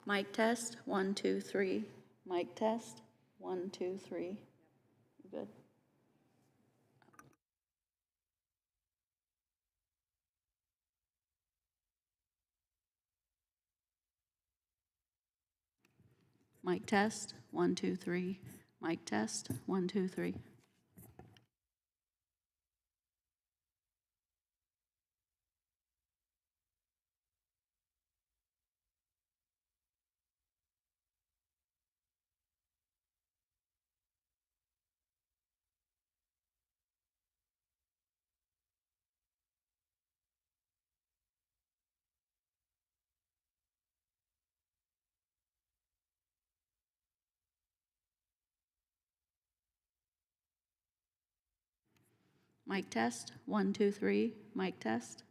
Mic test, 1, 2, 3. Mic test, 1, 2, 3. You good? Mic test, 1, 2, 3. Mic test, 1, 2, 3. Mic test, 1, 2, 3. Mic test.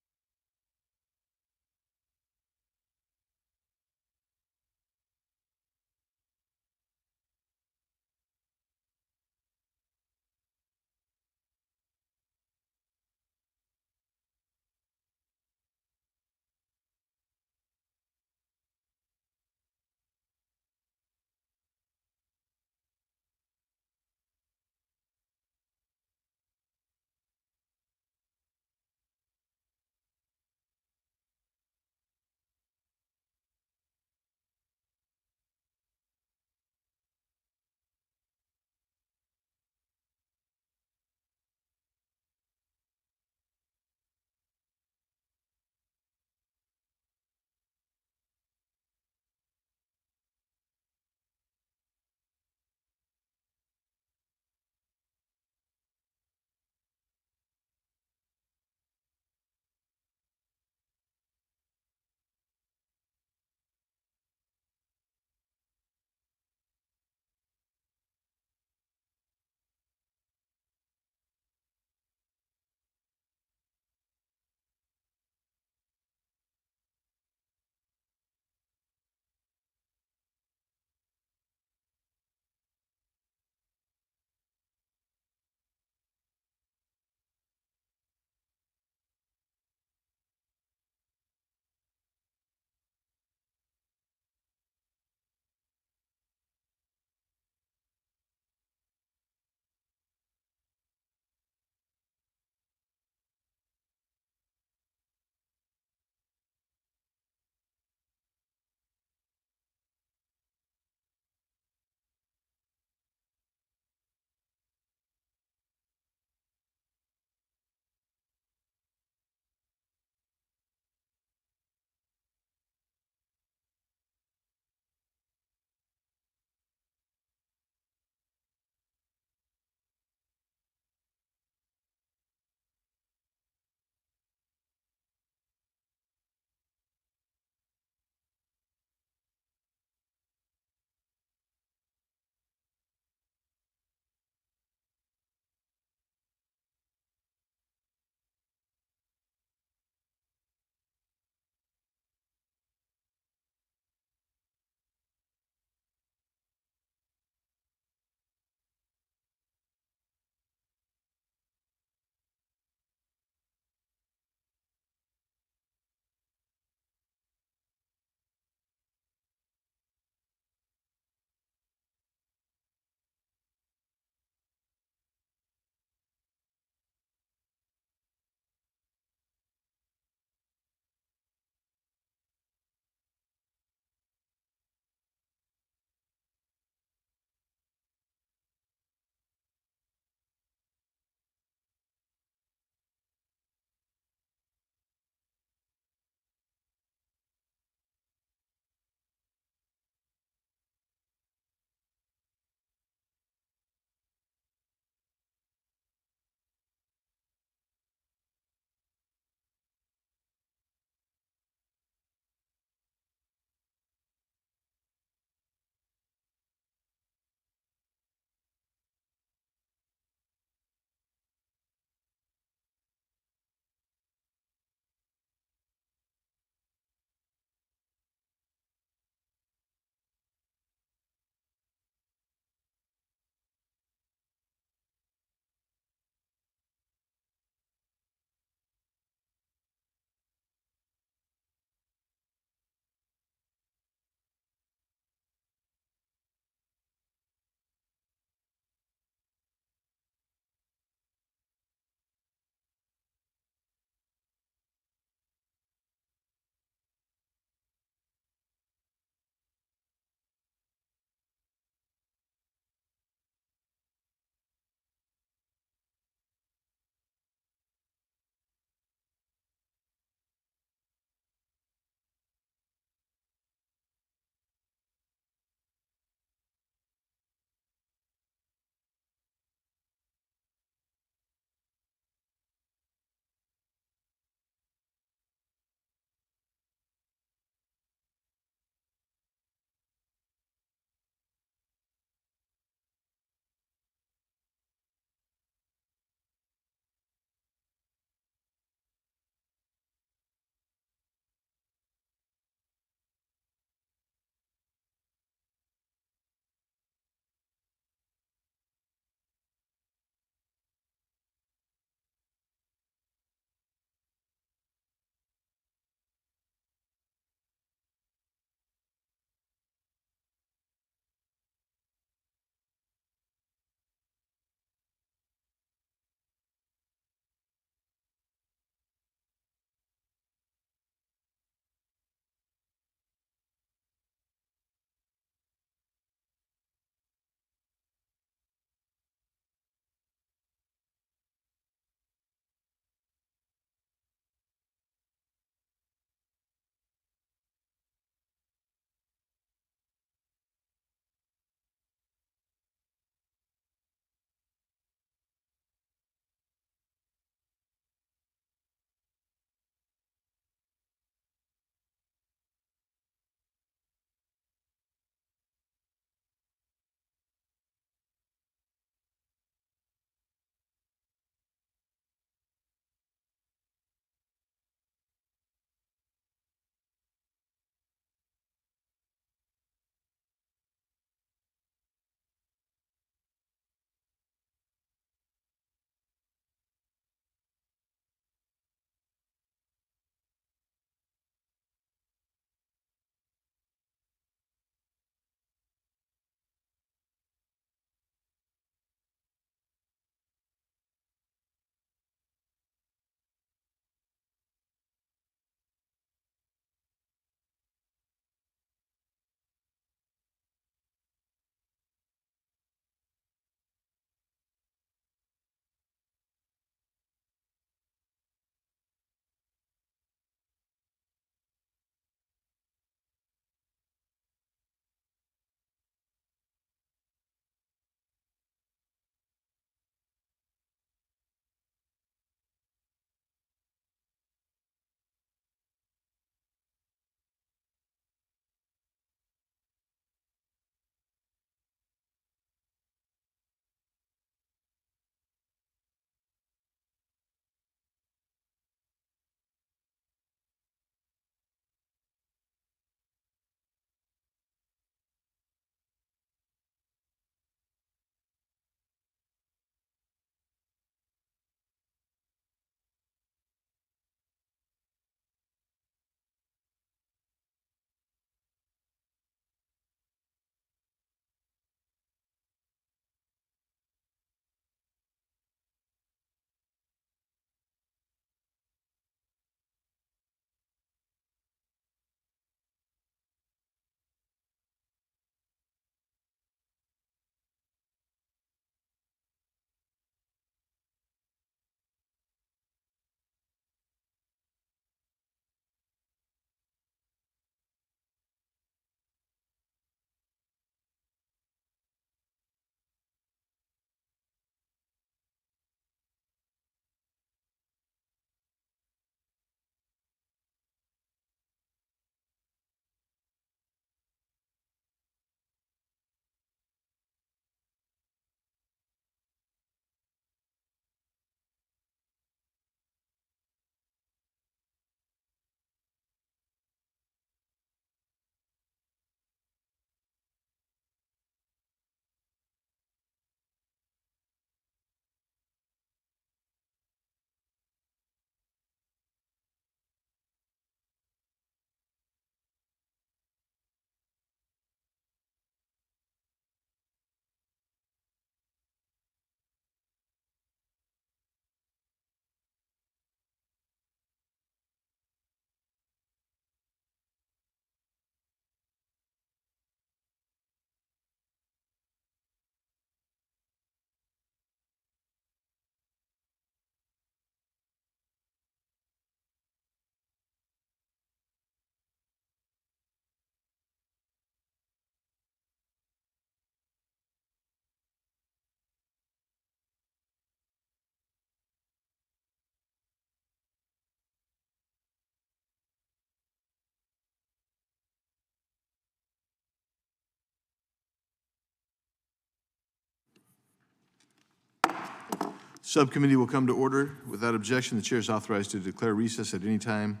Subcommittee will come to order. Without objection, the chair is authorized to declare recess at any time.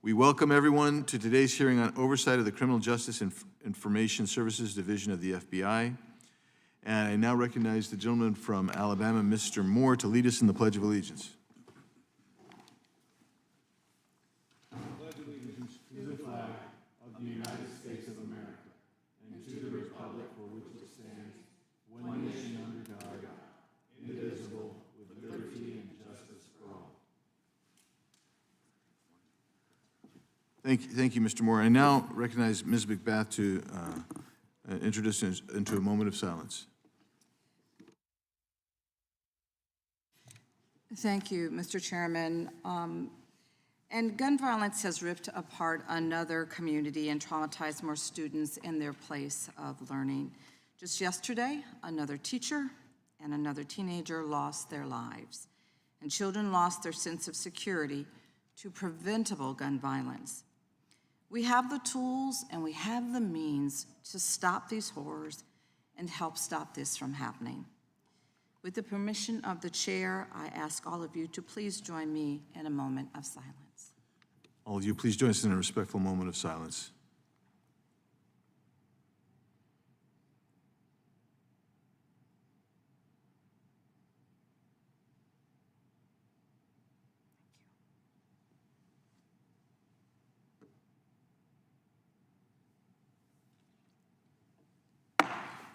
We welcome everyone to today's hearing on oversight of the Criminal Justice Information Services Division of the FBI. And I now recognize the gentleman from Alabama, Mr. Moore, to lead us in the Pledge of Allegiance. I pledge allegiance to the flag of the United States of America and to the republic for which it stands, one nation under God, indivisible, with liberty and justice for all. Thank you, Mr. Moore. I now recognize Ms. McBath to introduce us into a moment of silence. Thank you, Mr. Chairman. And gun violence has ripped apart another community and traumatized more students in their place of learning. Just yesterday, another teacher and another teenager lost their lives, and children lost their sense of security to preventable gun violence. We have the tools and we have the means to stop these horrors and help stop this from happening. With the permission of the chair, I ask all of you to please join me in a moment of silence. All of you, please join us in a respectful moment of silence.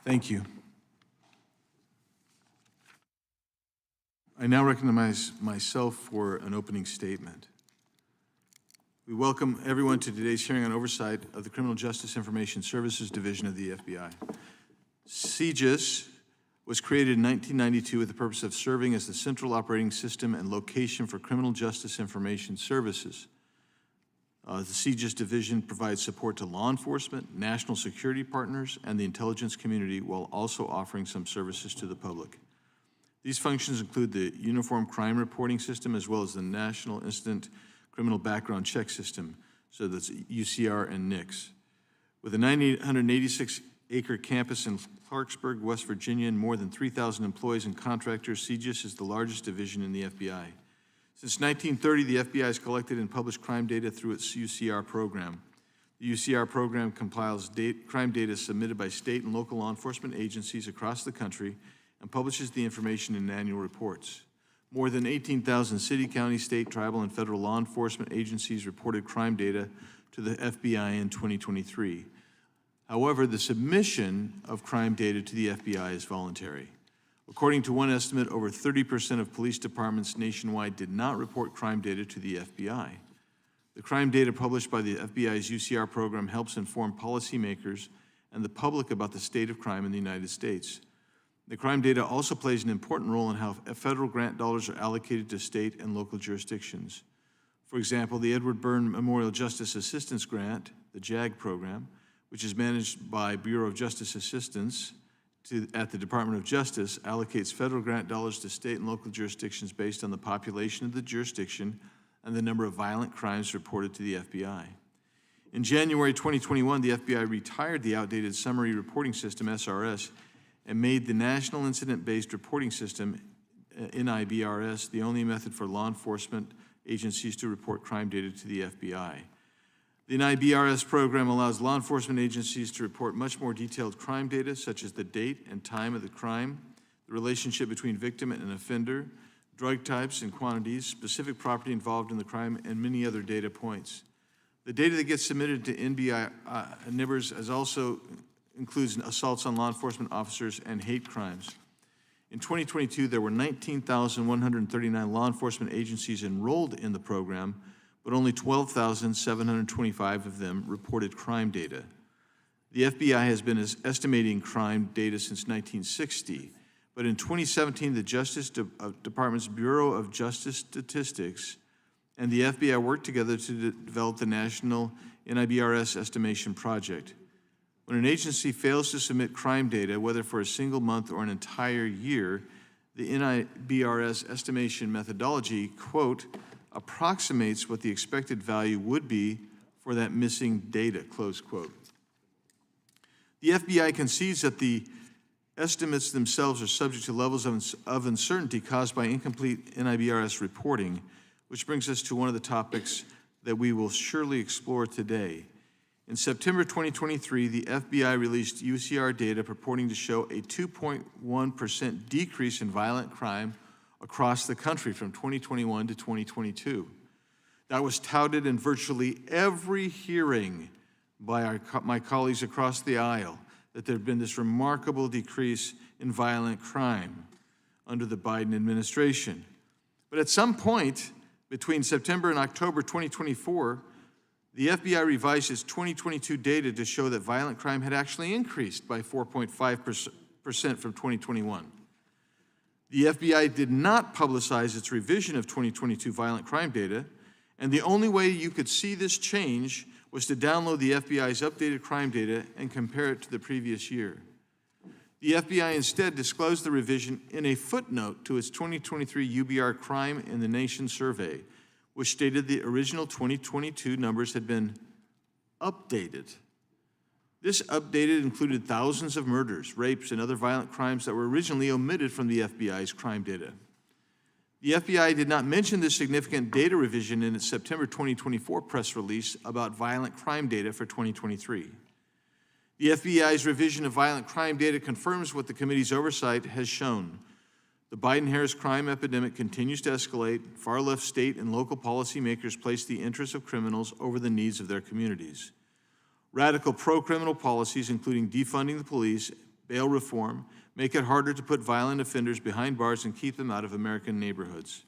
Thank you. I now recognize myself for an opening statement. We welcome everyone to today's hearing on oversight of the Criminal Justice Information Services Division of the FBI. CJIS was created in 1992 with the purpose of serving as the central operating system and location for criminal justice information services. The CJIS division provides support to law enforcement, national security partners, and the intelligence community while also offering some services to the public. These functions include the Uniform Crime Reporting System as well as the National Instant Criminal Background Check System, so that's UCR and NICS. With a 986-acre campus in Clarksburg, West Virginia, and more than 3,000 employees and contractors, CJIS is the largest division in the FBI. Since 1930, the FBI has collected and published crime data through its UCR program. The UCR program compiles crime data submitted by state and local law enforcement agencies across the country and publishes the information in annual reports. More than 18,000 city, county, state, tribal, and federal law enforcement agencies reported crime data to the FBI in 2023. However, the submission of crime data to the FBI is voluntary. According to one estimate, over 30% of police departments nationwide did not report crime data to the FBI. The crime data published by the FBI's UCR program helps inform policymakers and the public about the state of crime in the United States. The crime data also plays an important role in how federal grant dollars are allocated to state and local jurisdictions. For example, the Edward Byrne Memorial Justice Assistance Grant, the JAG program, which is managed by Bureau of Justice Assistance at the Department of Justice, allocates federal grant dollars to state and local jurisdictions based on the population of the jurisdiction and the number of violent crimes reported to the FBI. In January 2021, the FBI retired the outdated Summary Reporting System, SRS, and made the National Incident-Based Reporting System, NIBRS, the only method for law enforcement agencies to report crime data to the FBI. The NIBRS program allows law enforcement agencies to report much more detailed crime data, such as the date and time of the crime, the relationship between victim and offender, drug types and quantities, specific property involved in the crime, and many other data points. The data that gets submitted to NIBRS also includes assaults on law enforcement officers and hate crimes. In 2022, there were 19,139 law enforcement agencies enrolled in the program, but only 12,725 of them reported crime data. The FBI has been estimating crime data since 1960, but in 2017, the Justice Department's Bureau of Justice Statistics and the FBI worked together to develop the National NIBRS Estimation Project. When an agency fails to submit crime data, whether for a single month or an entire year, the NIBRS estimation methodology, quote, approximates what the expected value would be for that missing data, close quote. The FBI concedes that the estimates themselves are subject to levels of uncertainty caused by incomplete NIBRS reporting, which brings us to one of the topics that we will surely explore today. In September 2023, the FBI released UCR data purporting to show a 2.1% decrease in violent crime across the country from 2021 to 2022. That was touted in virtually every hearing by my colleagues across the aisle, that there had been this remarkable decrease in violent crime under the Biden administration. But at some point between September and October 2024, the FBI revised its 2022 data to show that violent crime had actually increased by 4.5% from 2021. The FBI did not publicize its revision of 2022 violent crime data, and the only way you could see this change was to download the FBI's updated crime data and compare it to the previous year. The FBI instead disclosed the revision in a footnote to its 2023 UBR Crime in the Nation survey, which stated the original 2022 numbers had been updated. This updated included thousands of murders, rapes, and other violent crimes that were originally omitted from the FBI's crime data. The FBI did not mention this significant data revision in its September 2024 press release about violent crime data for 2023. The FBI's revision of violent crime data confirms what the committee's oversight has shown. The Biden-Harris crime epidemic continues to escalate. Far-left state and local policymakers place the interests of criminals over the needs of their communities. Radical pro-criminal policies, including defunding the police, bail reform, make it harder to put violent offenders behind bars and keep them out of American neighborhoods.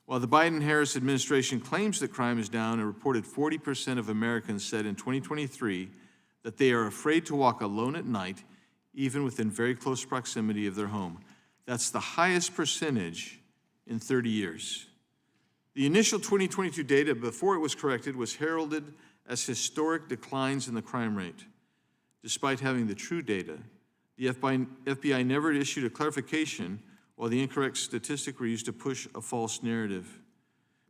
While the Biden-Harris administration claims that crime is down, a reported 40% of Americans said in 2023 that they are afraid to walk alone at night, even within very close proximity of their home. That's the highest percentage in 30 years. The initial 2022 data, before it was corrected, was heralded as historic declines in the crime rate. Despite having the true data, the FBI never issued a clarification, while the incorrect statistics were used to push a false narrative.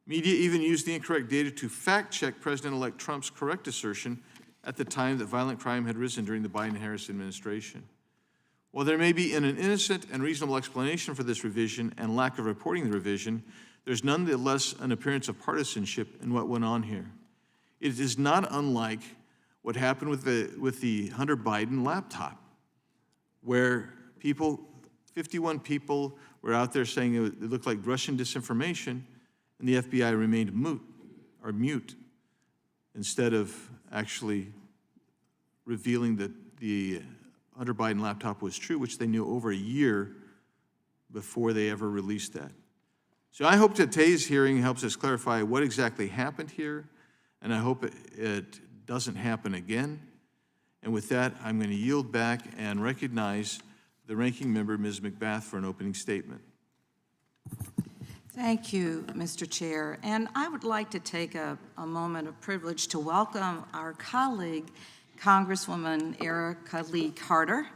Media even used the incorrect data to fact-check President-elect Trump's correct assertion at the time that violent crime had risen during the Biden-Harris administration. While there may be an innocent and reasonable explanation for this revision and lack of reporting the revision, there's nonetheless an appearance of partisanship in what went on here. It is not unlike what happened with the Hunter Biden laptop, where 51 people were out there saying it looked like Russian disinformation, and the FBI remained mute, instead of actually revealing that the Hunter Biden laptop was true, which they knew over a year before they ever released that. So I hope that today's hearing helps us clarify what exactly happened here, and I hope it doesn't happen again. And with that, I'm going to yield back and recognize the ranking member, Ms. McBath, for an opening statement. Thank you, Mr. Chair. And I would like to take a moment of privilege to welcome our colleague, Congresswoman Erica Lee Carter.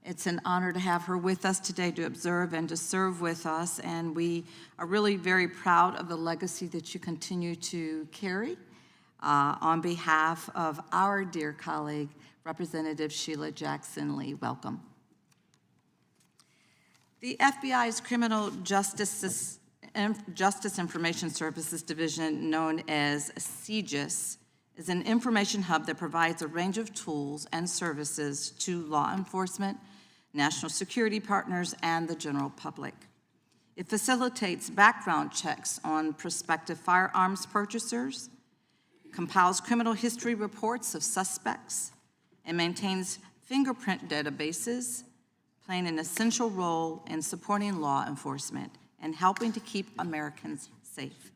It's an honor to have her with us today to observe and to serve with us, and we are really very proud of the legacy that you continue to carry on behalf of our dear colleague, Representative Sheila Jackson Lee. Welcome. The FBI's Criminal Justice Information Services Division, known as CJIS, is an information hub that provides a range of tools and services to law enforcement, national security partners, and the general public. It facilitates background checks on prospective firearms purchasers, compiles criminal history reports of suspects, and maintains fingerprint databases, playing an essential role in supporting law enforcement and helping to keep Americans safe.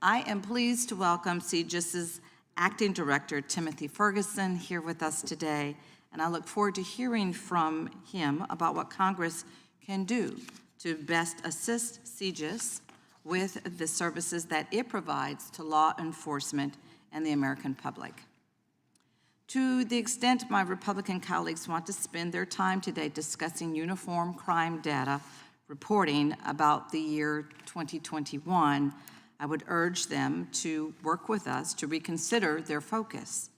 I am pleased to welcome CJIS's Acting Director, Timothy Ferguson, here with us today, and I look forward to hearing from him about what Congress can do to best assist CJIS with the services that it provides to law enforcement and the American public. To the extent my Republican colleagues want to spend their time today discussing uniform crime data reporting about the year 2021, I would urge them to work with us to reconsider their focus.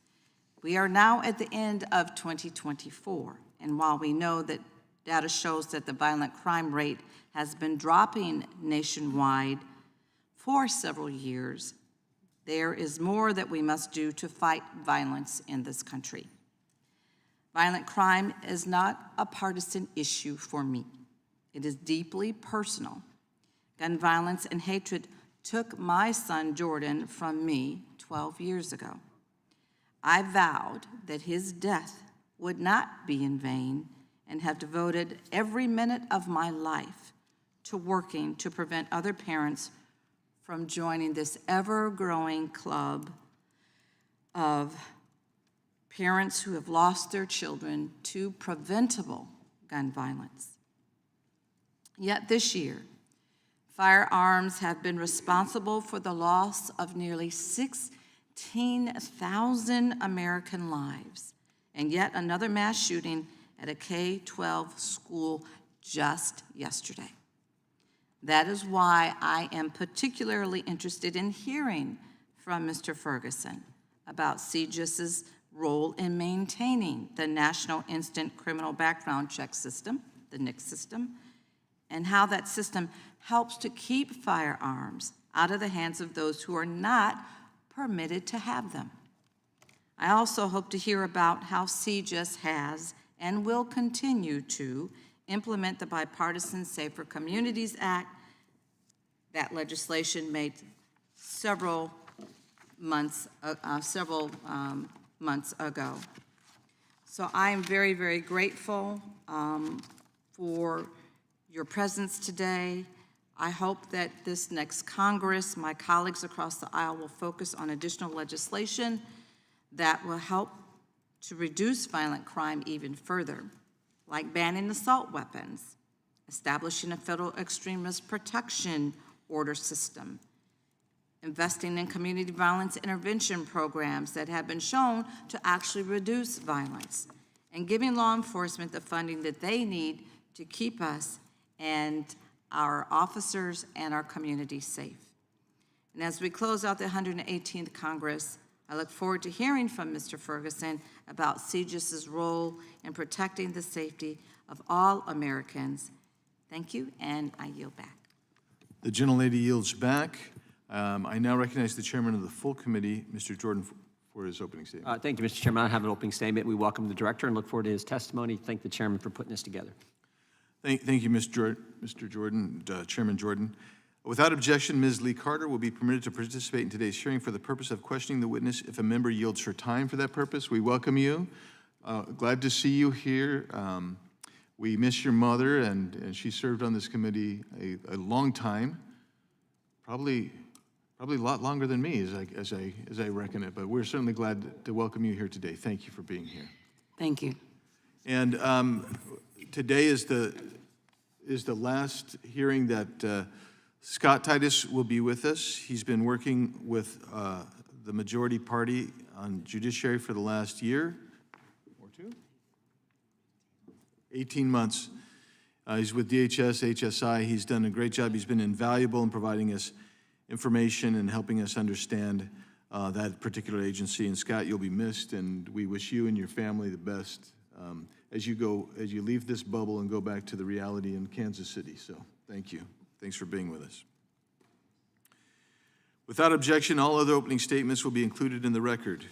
We are now at the end of 2024, and while we know that Data shows that the violent crime rate has been dropping nationwide for several years. There is more that we must do to fight violence in this country. Violent crime is not a partisan issue for me. It is deeply personal. Gun violence and hatred took my son Jordan from me 12 years ago. I vowed that his death would not be in vain and have devoted every minute of my life to working to prevent other parents from joining this ever-growing club of parents who have lost their children to preventable gun violence. Yet this year, firearms have been responsible for the loss of nearly 16,000 American lives, and yet another mass shooting at a K-12 school just yesterday. That is why I am particularly interested in hearing from Mr. Ferguson about CJIS's role in maintaining the National Instant Criminal Background Check System, the NICS system, and how that system helps to keep firearms out of the hands of those who are not permitted to have them. I also hope to hear about how CJIS has and will continue to implement the Bipartisan Safer Communities Act. That legislation made several months ago. So I am very, very grateful for your presence today. I hope that this next Congress, my colleagues across the aisle, will focus on additional legislation that will help to reduce violent crime even further, like banning assault weapons, establishing a federal extremist protection order system, investing in community violence intervention programs that have been shown to actually reduce violence, and giving law enforcement the funding that they need to keep us and our officers and our community safe. And as we close out the 118th Congress, I look forward to hearing from Mr. Ferguson about CJIS's role in protecting the safety of all Americans. Thank you, and I yield back. The gentlelady yields back. I now recognize the chairman of the full committee, Mr. Jordan, for his opening statement. Thank you, Mr. Chairman. I have an opening statement. We welcome the director and look forward to his testimony. Thank the chairman for putting this together. Thank you, Mr. Jordan, Chairman Jordan. Without objection, Ms. Lee Carter will be permitted to participate in today's hearing for the purpose of questioning the witness if a member yields her time for that purpose. We welcome you. Glad to see you here. We miss your mother, and she served on this committee a long time, probably a lot longer than me, as I reckon it. But we're certainly glad to welcome you here today. Thank you for being here. Thank you. And today is the last hearing that Scott Titus will be with us. He's been working with the majority party on judiciary for the last year or two, 18 months. He's with DHS, HSI. He's done a great job. He's been invaluable in providing us information and helping us understand that particular agency. And Scott, you'll be missed, and we wish you and your family the best as you leave this bubble and go back to the reality in Kansas City. So thank you. Thanks for being with us. Without objection, all other opening statements will be included in the record.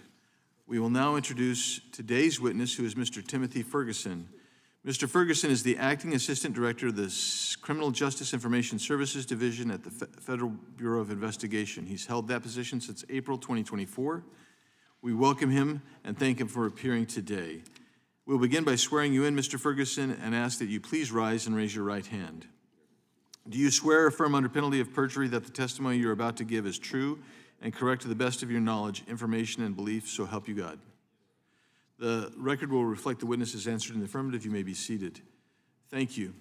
We will now introduce today's witness, who is Mr. Timothy Ferguson. Mr. Ferguson is the Acting Assistant Director of the Criminal Justice Information Services Division at the Federal Bureau of Investigation. He's held that position since April 2024. We welcome him and thank him for appearing today. We'll begin by swearing you in, Mr. Ferguson, and ask that you please rise and raise your right hand. Do you swear or affirm under penalty of perjury that the testimony you're about to give is true and correct to the best of your knowledge, information, and belief, so help you God? The record will reflect the witness's answered in the affirmative. You may be seated. Thank you.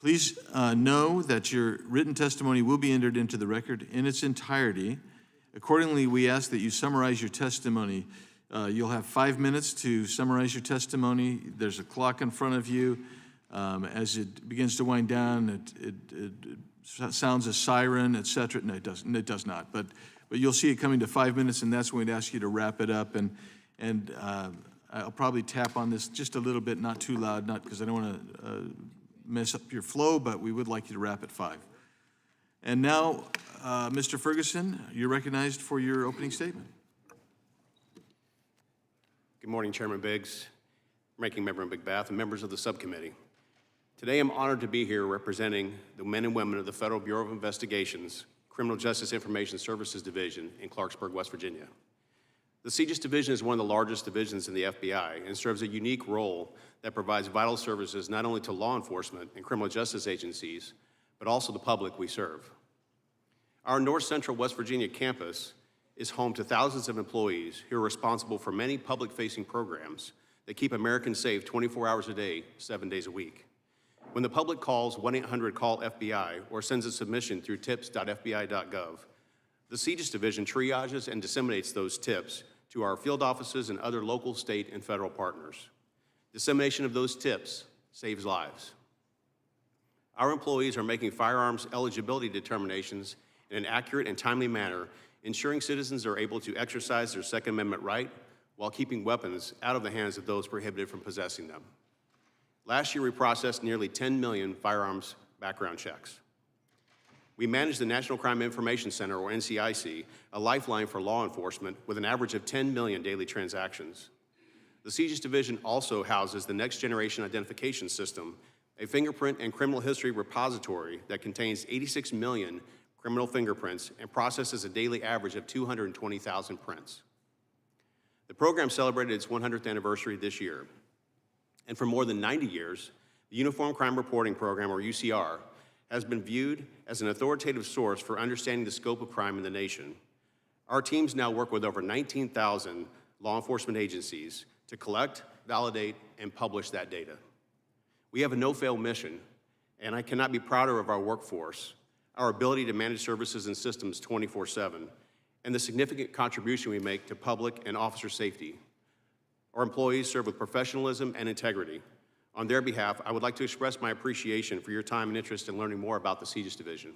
Please know that your written testimony will be entered into the record in its entirety. Accordingly, we ask that you summarize your testimony. You'll have 5 minutes to summarize your testimony. There's a clock in front of you. As it begins to wind down, it sounds a siren, et cetera. No, it doesn't. It does not. But you'll see it coming to 5 minutes, and that's when we'd ask you to wrap it up. And I'll probably tap on this just a little bit, not too loud, not because I don't want to mess up your flow, but we would like you to wrap at 5. And now, Mr. Ferguson, you're recognized for your opening statement. Good morning, Chairman Biggs, Ranking Member McBath, and members of the subcommittee. Today, I'm honored to be here representing the men and women of the Federal Bureau of Investigation's Criminal Justice Information Services Division in Clarksburg, West Virginia. The CJIS Division is one of the largest divisions in the FBI and serves a unique role that provides vital services not only to law enforcement and criminal justice agencies, but also the public we serve. Our North Central West Virginia campus is home to thousands of employees who are responsible for many public-facing programs that keep Americans safe 24 hours a day, 7 days a week. When the public calls 1-800-CALL-FBI or sends a submission through tips.fbi.gov, the CJIS Division triages and disseminates those tips to our field offices and other local, state, and federal partners. Dissemination of those tips saves lives. Our employees are making firearms eligibility determinations in an accurate and timely manner, ensuring citizens are able to exercise their Second Amendment right while keeping weapons out of the hands of those prohibited from possessing them. Last year, we processed nearly 10 million firearms background checks. We manage the National Crime Information Center, or NCIC, a lifeline for law enforcement with an average of 10 million daily transactions. The CJIS Division also houses the Next Generation Identification System, a fingerprint and criminal history repository that contains 86 million criminal fingerprints and processes a daily average of 220,000 prints. The program celebrated its 100th anniversary this year. And for more than 90 years, the Uniform Crime Reporting Program, or UCR, has been viewed as an authoritative source for understanding the scope of crime in the nation. Our teams now work with over 19,000 law enforcement agencies to collect, validate, and publish that data. We have a no-fail mission, and I cannot be prouder of our workforce, our ability to manage services and systems 24/7, and the significant contribution we make to public and officer safety. Our employees serve with professionalism and integrity. On their behalf, I would like to express my appreciation for your time and interest in learning more about the CJIS Division.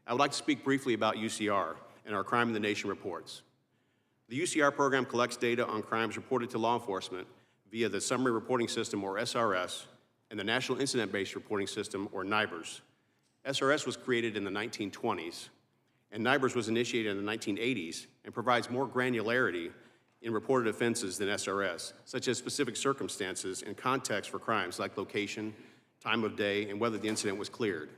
I would like to speak briefly about UCR and our Crime in the Nation reports. The UCR program collects data on crimes reported to law enforcement via the Summary Reporting System, or SRS, and the National Incident-Based Reporting System, or NIBRS. SRS was created in the 1920s, and NIBRS was initiated in the 1980s and provides more granularity in reported offenses than SRS, such as specific circumstances and context for crimes like location, time of day, and whether the incident was cleared.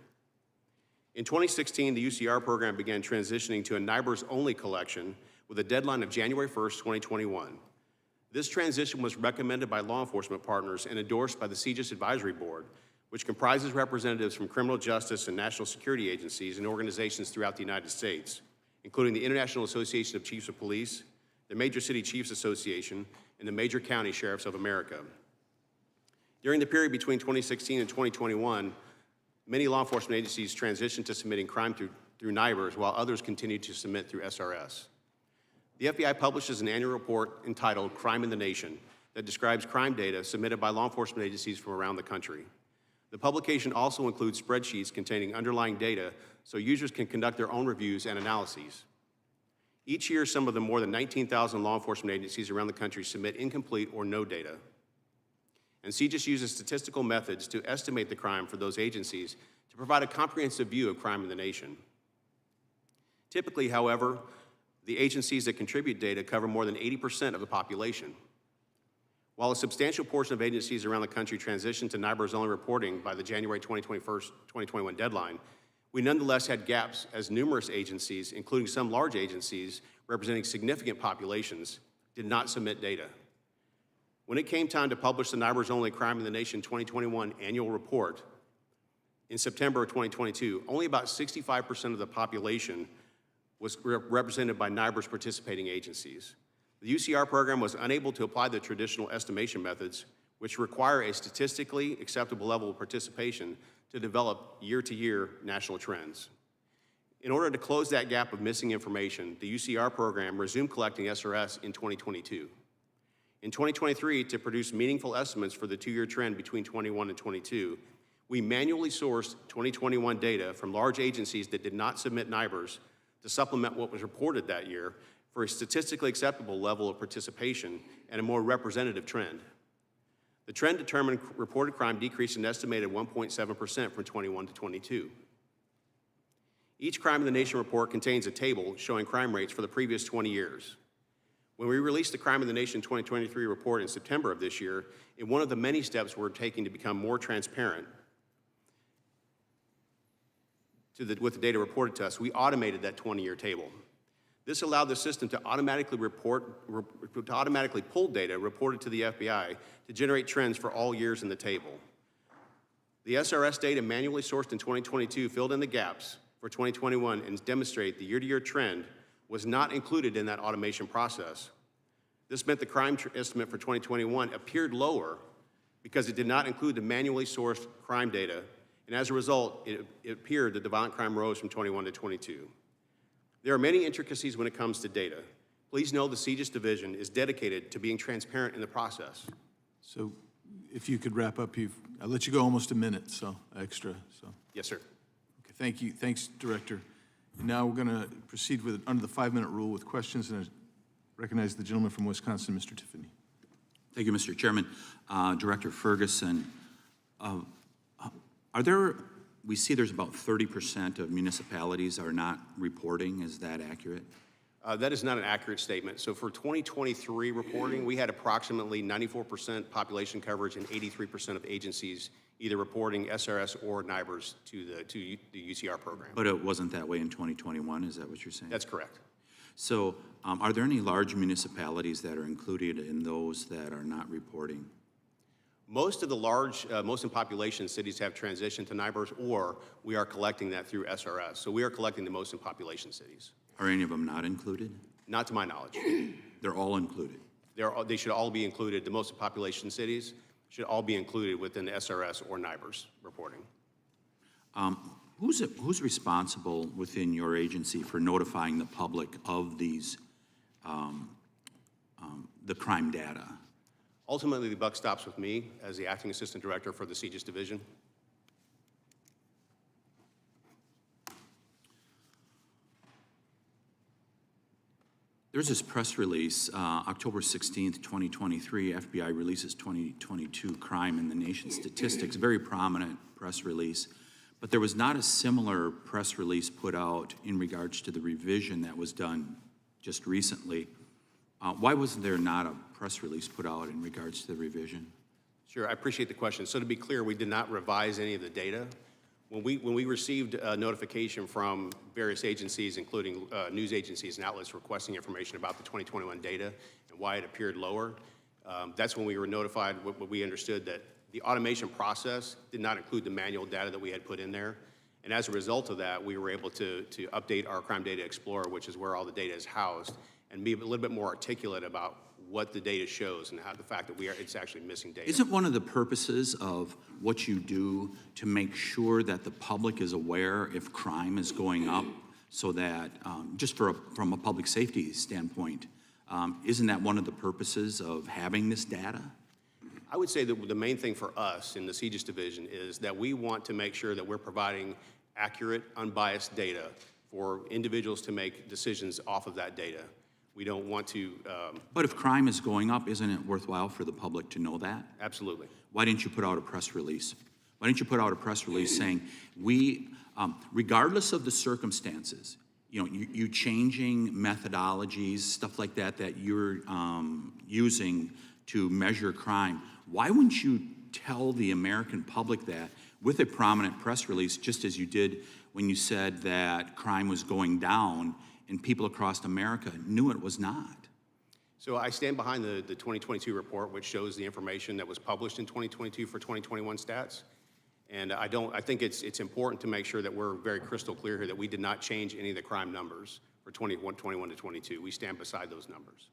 In 2016, the UCR program began transitioning to a NIBRS-only collection with a deadline of January 1st, 2021. This transition was recommended by law enforcement partners and endorsed by the CJIS Advisory Board, which comprises representatives from criminal justice and national security agencies and organizations throughout the United States, including the International Association of Chiefs of Police, the Major City Chiefs Association, and the Major County Sheriffs of America. During the period between 2016 and 2021, many law enforcement agencies transitioned to submitting crime through NIBRS, while others continued to submit through SRS. The FBI publishes an annual report entitled Crime in the Nation that describes crime data submitted by law enforcement agencies from around the country. The publication also includes spreadsheets containing underlying data so users can conduct their own reviews and analyses. Each year, some of the more than 19,000 law enforcement agencies around the country submit incomplete or no data. And CJIS uses statistical methods to estimate the crime for those agencies to provide a comprehensive view of crime in the nation. Typically, however, the agencies that contribute data cover more than 80% of the population. While a substantial portion of agencies around the country transitioned to NIBRS-only reporting by the January 2021 deadline, we nonetheless had gaps as numerous agencies, including some large agencies representing significant populations, did not submit data. When it came time to publish the NIBRS-only Crime in the Nation 2021 annual report in September of 2022, only about 65% of the population was represented by NIBRS participating agencies. The UCR program was unable to apply the traditional estimation methods, which require a statistically acceptable level of participation to develop year-to-year national trends. In order to close that gap of missing information, the UCR program resumed collecting SRS in 2022. In 2023, to produce meaningful estimates for the two-year trend between 21 and 22, we manually sourced 2021 data from large agencies that did not submit NIBRS to supplement what was reported that year for a statistically acceptable level of participation and a more representative trend. The trend determined reported crime decreased an estimated 1.7% from 21 to 22. Each Crime in the Nation report contains a table showing crime rates for the previous 20 years. When we released the Crime in the Nation 2023 report in September of this year, in one of the many steps we're taking to become more transparent with the data reported to us, we automated that 20-year table. This allowed the system to automatically pull data reported to the FBI to generate trends for all years in the table. The SRS data manually sourced in 2022 filled in the gaps for 2021 and demonstrate the year-to-year trend was not included in that automation process. This meant the crime estimate for 2021 appeared lower because it did not include the manually sourced crime data, and as a result, it appeared that the violent crime rose from 21 to 22. There are many intricacies when it comes to data. Please know the CJIS division is dedicated to being transparent in the process. So if you could wrap up, I'll let you go almost a minute, so extra. So Yes, sir. okay, thank you. Thanks, Director. And now we're going to proceed with under the 5-minute rule with questions, and I recognize the gentleman from Wisconsin, Mr. Tiffany. Thank you, Mr. Chairman. Director Ferguson, we see there's about 30% of municipalities are not reporting. Is that accurate? That is not an accurate statement. So for 2023 reporting, we had approximately 94% population coverage and 83% of agencies either reporting SRS or NIBRS to the UCR program. But it wasn't that way in 2021, is that what you're saying? That's correct. So are there any large municipalities that are included in those that are not reporting? Most of the large, most in population cities have transitioned to NIBRS, or we are collecting that through SRS. So we are collecting the most in population cities. Are any of them not included? Not to my knowledge. They're all included. They should all be included. The most in population cities should all be included within the SRS or NIBRS reporting. Who's responsible within your agency for notifying the public of these, the crime data? Ultimately, the buck stops with me as the acting assistant director for the CJIS division. There's this press release, October 16th, 2023, FBI releases 2022 Crime in the Nation statistics, very prominent press release. But there was not a similar press release put out in regards to the revision that was done just recently. Why wasn't there not a press release put out in regards to the revision? Sure, I appreciate the question. So to be clear, we did not revise any of the data. When we received a notification from various agencies, including news agencies and outlets requesting information about the 2021 data and why it appeared lower, that's when we were notified, what we understood that the automation process did not include the manual data that we had put in there. And as a result of that, we were able to update our Crime Data Explorer, which is where all the data is housed, and be a little bit more articulate about what the data shows and how the fact that it's actually missing data. Isn't one of the purposes of what you do to make sure that the public is aware if crime is going up, so that, just from a public safety standpoint, isn't that one of the purposes of having this data? I would say that the main thing for us in the CJIS division is that we want to make sure that we're providing accurate, unbiased data for individuals to make decisions off of that data. We don't want to... But if crime is going up, isn't it worthwhile for the public to know that? Absolutely. Why didn't you put out a press release? Why didn't you put out a press release saying, we, regardless of the circumstances, you changing methodologies, stuff like that, that you're using to measure crime, why wouldn't you tell the American public that with a prominent press release, just as you did when you said that crime was going down and people across America knew it was not? So I stand behind the 2022 report, which shows the information that was published in 2022 for 2021 stats. And I think it's important to make sure that we're very crystal clear here that we did not change any of the crime numbers for 21 to 22. We stand beside those numbers.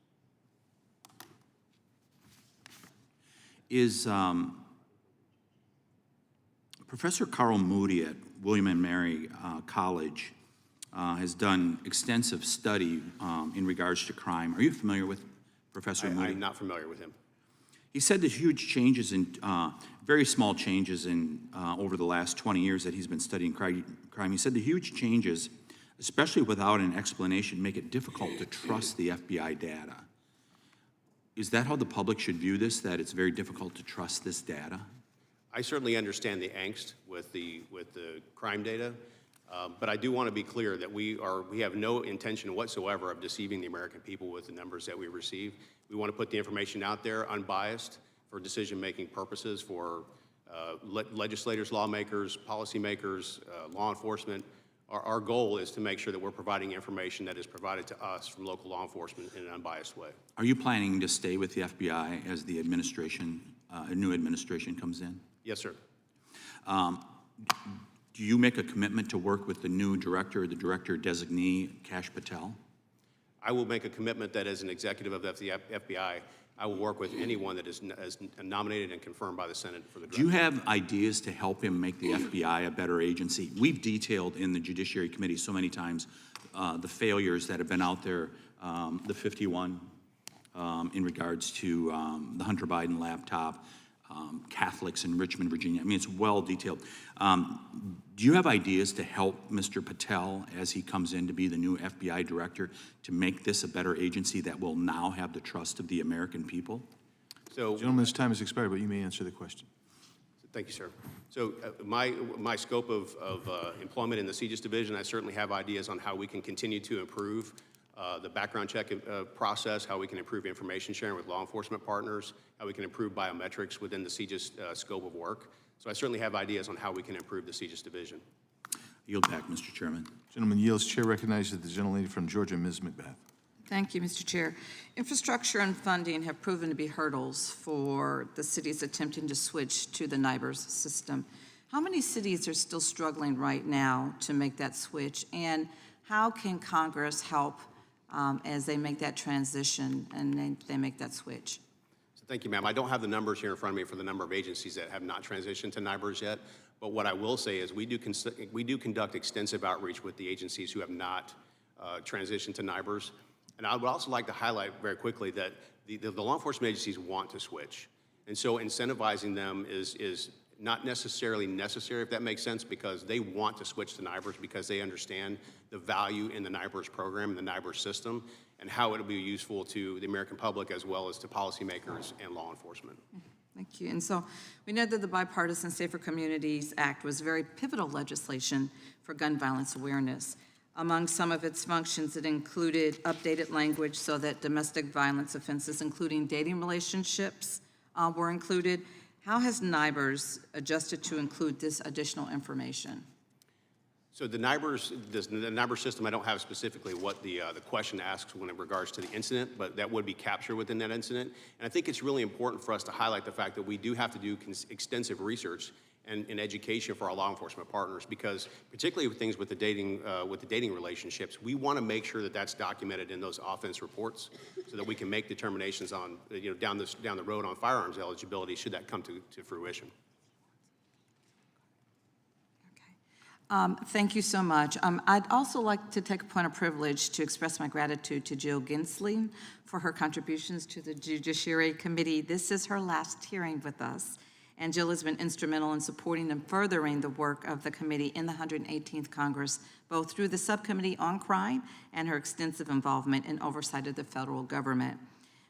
Is Professor Carl Moody at William & Mary College has done extensive study in regards to crime. Are you familiar with Professor Moody? I'm not familiar with him. He said that huge changes in, very small changes in over the last 20 years that he's been studying crime. He said the huge changes, especially without an explanation, make it difficult to trust the FBI data. Is that how the public should view this, that it's very difficult to trust this data? I certainly understand the angst with the crime data, but I do want to be clear that we have no intention whatsoever of deceiving the American people with the numbers that we receive. We want to put the information out there unbiased for decision-making purposes for legislators, lawmakers, policymakers, law enforcement. Our goal is to make sure that we're providing information that is provided to us from local law enforcement in an unbiased way. Are you planning to stay with the FBI as the administration, a new administration comes in? Yes, sir. Do you make a commitment to work with the new director, the director designee, Kash Patel? I will make a commitment that as an executive of the FBI, I will work with anyone that is nominated and confirmed by the Senate for the director. Do you have ideas to help him make the FBI a better agency? We've detailed in the Judiciary Committee so many times the failures that have been out there, the 51 in regards to the Hunter Biden laptop, Catholics in Richmond, Virginia. I mean, it's well detailed. Do you have ideas to help Mr. Patel as he comes in to be the new FBI director to make this a better agency that will now have the trust of the American people? So, Gentleman's time has expired, but you may answer the question. thank you, sir. So my scope of employment in the CJIS division, I certainly have ideas on how we can continue to improve the background check process, how we can improve information sharing with law enforcement partners, how we can improve biometrics within the CJIS scope of work. So I certainly have ideas on how we can improve the CJIS division. Yield back, Mr. Chairman. Gentleman yields. Chair recognizes the gentlelady from Georgia, Ms. McBath. Thank you, Mr. Chair. Infrastructure and funding have proven to be hurdles for the cities attempting to switch to the NIBRS system. How many cities are still struggling right now to make that switch, and how can Congress help as they make that transition and they make that switch? So thank you, ma'am. I don't have the numbers here in front of me for the number of agencies that have not transitioned to NIBRS yet, but what I will say is we do conduct extensive outreach with the agencies who have not transitioned to NIBRS. And I would also like to highlight very quickly that the law enforcement agencies want to switch. And so incentivizing them is not necessarily necessary, if that makes sense, because they want to switch to NIBRS because they understand the value in the NIBRS program and the NIBRS system and how it will be useful to the American public as well as to policymakers and law enforcement. Thank you. And so we know that the Bipartisan Safer Communities Act was very pivotal legislation for gun violence awareness. Among some of its functions, it included updated language so that domestic violence offenses, including dating relationships, were included. How has NIBRS adjusted to include this additional information? So the NIBRS system, I don't have specifically what the question asks when in regards to the incident, but that would be captured within that incident. And I think it's really important for us to highlight the fact that we do have to do extensive research and education for our law enforcement partners, because particularly with things with the dating relationships, we want to make sure that that's documented in those offense reports so that we can make determinations on, down the road on firearms eligibility should that come to fruition. Thank you so much. I'd also like to take a point of privilege to express my gratitude to Jill Gensling for her contributions to the Judiciary Committee. This is her last hearing with us, and Jill has been instrumental in supporting and furthering the work of the committee in the 118th Congress, both through the Subcommittee on Crime and her extensive involvement in oversight of the federal government.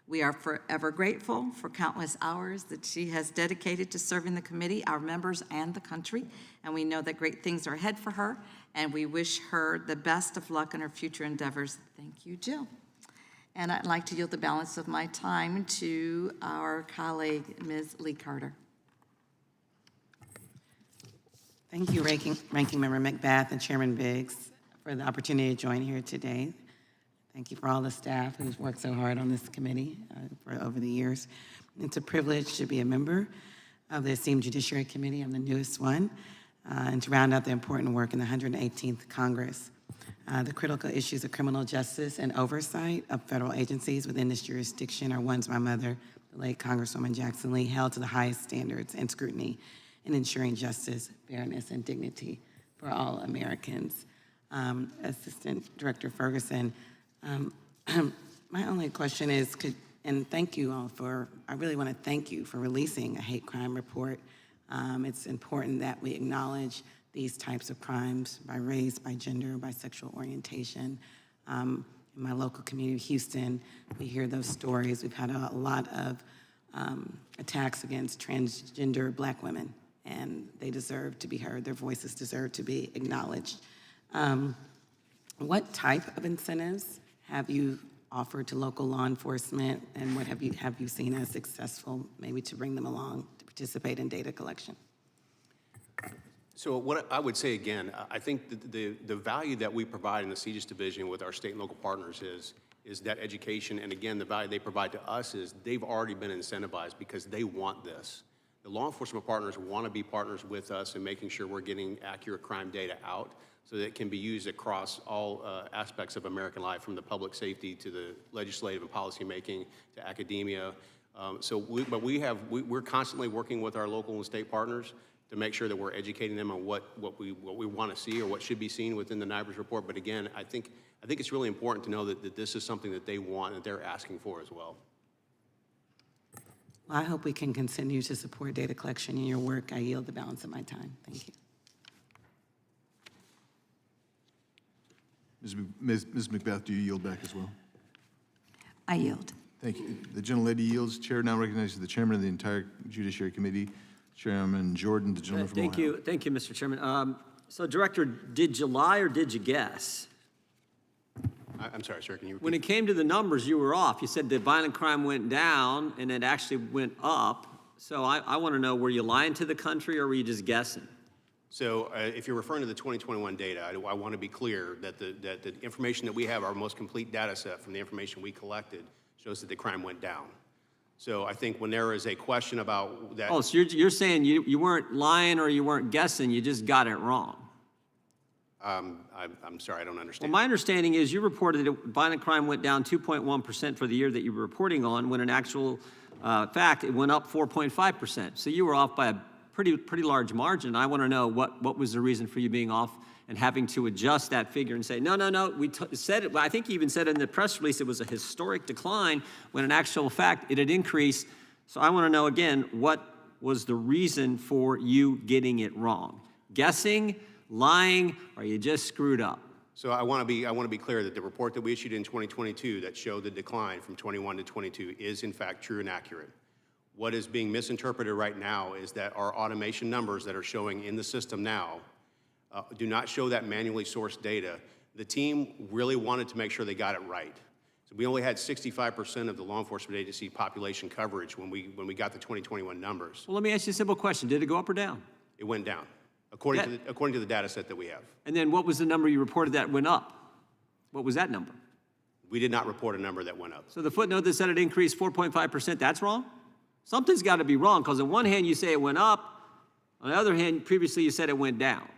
We are forever grateful for countless hours that she has dedicated to serving the committee, our members, and the country, and we know that great things are ahead for her, and we wish her the best of luck in her future endeavors. Thank you, Jill. And I'd like to yield the balance of my time to our colleague, Ms. Lee Carter. Thank you, Ranking Member McBath and Chairman Biggs, for the opportunity to join here today. Thank you for all the staff who's worked so hard on this committee for over the years. It's a privilege to be a member of the esteemed Judiciary Committee. I'm the newest one, and to round out the important work in the 118th Congress. The critical issues of criminal justice and oversight of federal agencies within this jurisdiction are ones my mother, the late Congresswoman Jackson Lee, held to the highest standards and scrutiny in ensuring justice, fairness, and dignity for all Americans. Assistant Director Ferguson, my only question is, and thank you all I really want to thank you for releasing a hate crime report. It's important that we acknowledge these types of crimes by race, by gender, by sexual orientation. In my local community, Houston, we hear those stories. We've had a lot of attacks against transgender Black women, and they deserve to be heard. Their voices deserve to be acknowledged. What type of incentives have you offered to local law enforcement, and what have you seen as successful, maybe to bring them along to participate in data collection? So what I would say again, I think the value that we provide in the CJIS division with our state and local partners is that education, and again, the value they provide to us is they've already been incentivized because they want this. The law enforcement partners want to be partners with us in making sure we're getting accurate crime data out so that it can be used across all aspects of American life, from the public safety to the legislative and policy making to academia. We're constantly working with our local and state partners to make sure that we're educating them on what we want to see or what should be seen within the NIBRS report. But again, I think it's really important to know that this is something that they want and they're asking for as well. Well, I hope we can continue to support data collection in your work. I yield the balance of my time. Thank you. Ms. McBath, do you yield back as well? I yield. Thank you. The gentlelady yields. Chair now recognizes the chairman of the entire Judiciary Committee, Chairman Jordan, the gentleman from Ohio. Thank you, Mr. Chairman. So, Director, did you lie or did you guess? I'm sorry, sir, can you repeat? When it came to the numbers, you were off. You said that violent crime went down, and it actually went up. So I want to know, were you lying to the country, or were you just guessing? So if you're referring to the 2021 data, I want to be clear that the information that we have, our most complete data set from the information we collected, shows that the crime went down. So I think when there is a question about that. Oh, so you're saying you weren't lying or you weren't guessing, you just got it wrong. I'm sorry, I don't Well, understand. my understanding is you reported that violent crime went down 2.1% for the year that you were reporting on, when in actual fact, it went up 4.5%. So you were off by a pretty large margin. I want to know what was the reason for you being off and having to adjust that figure and say, no, we said it. I think you even said in the press release it was a historic decline, when in actual fact it had increased. So I want to know again, what was the reason for you getting it wrong? Guessing, lying, or you just screwed up? So I want to be clear that the report that we issued in 2022 that showed the decline from 21 to 22 is in fact true and accurate. What is being misinterpreted right now is that our automation numbers that are showing in the system now do not show that manually sourced data. The team really wanted to make sure they got it right. So we only had 65% of the law enforcement agency population coverage when we got the 2021 numbers. Well, let me ask you a simple question. Did it go up or down? It went down, according to the data set that we have. And then what was the number you reported that went up? What was that number? We did not report a number that went up. So the footnote that said it increased 4.5%, that's wrong? Something's got to be wrong, because on one hand you say it went up, on the other hand previously you said it went down.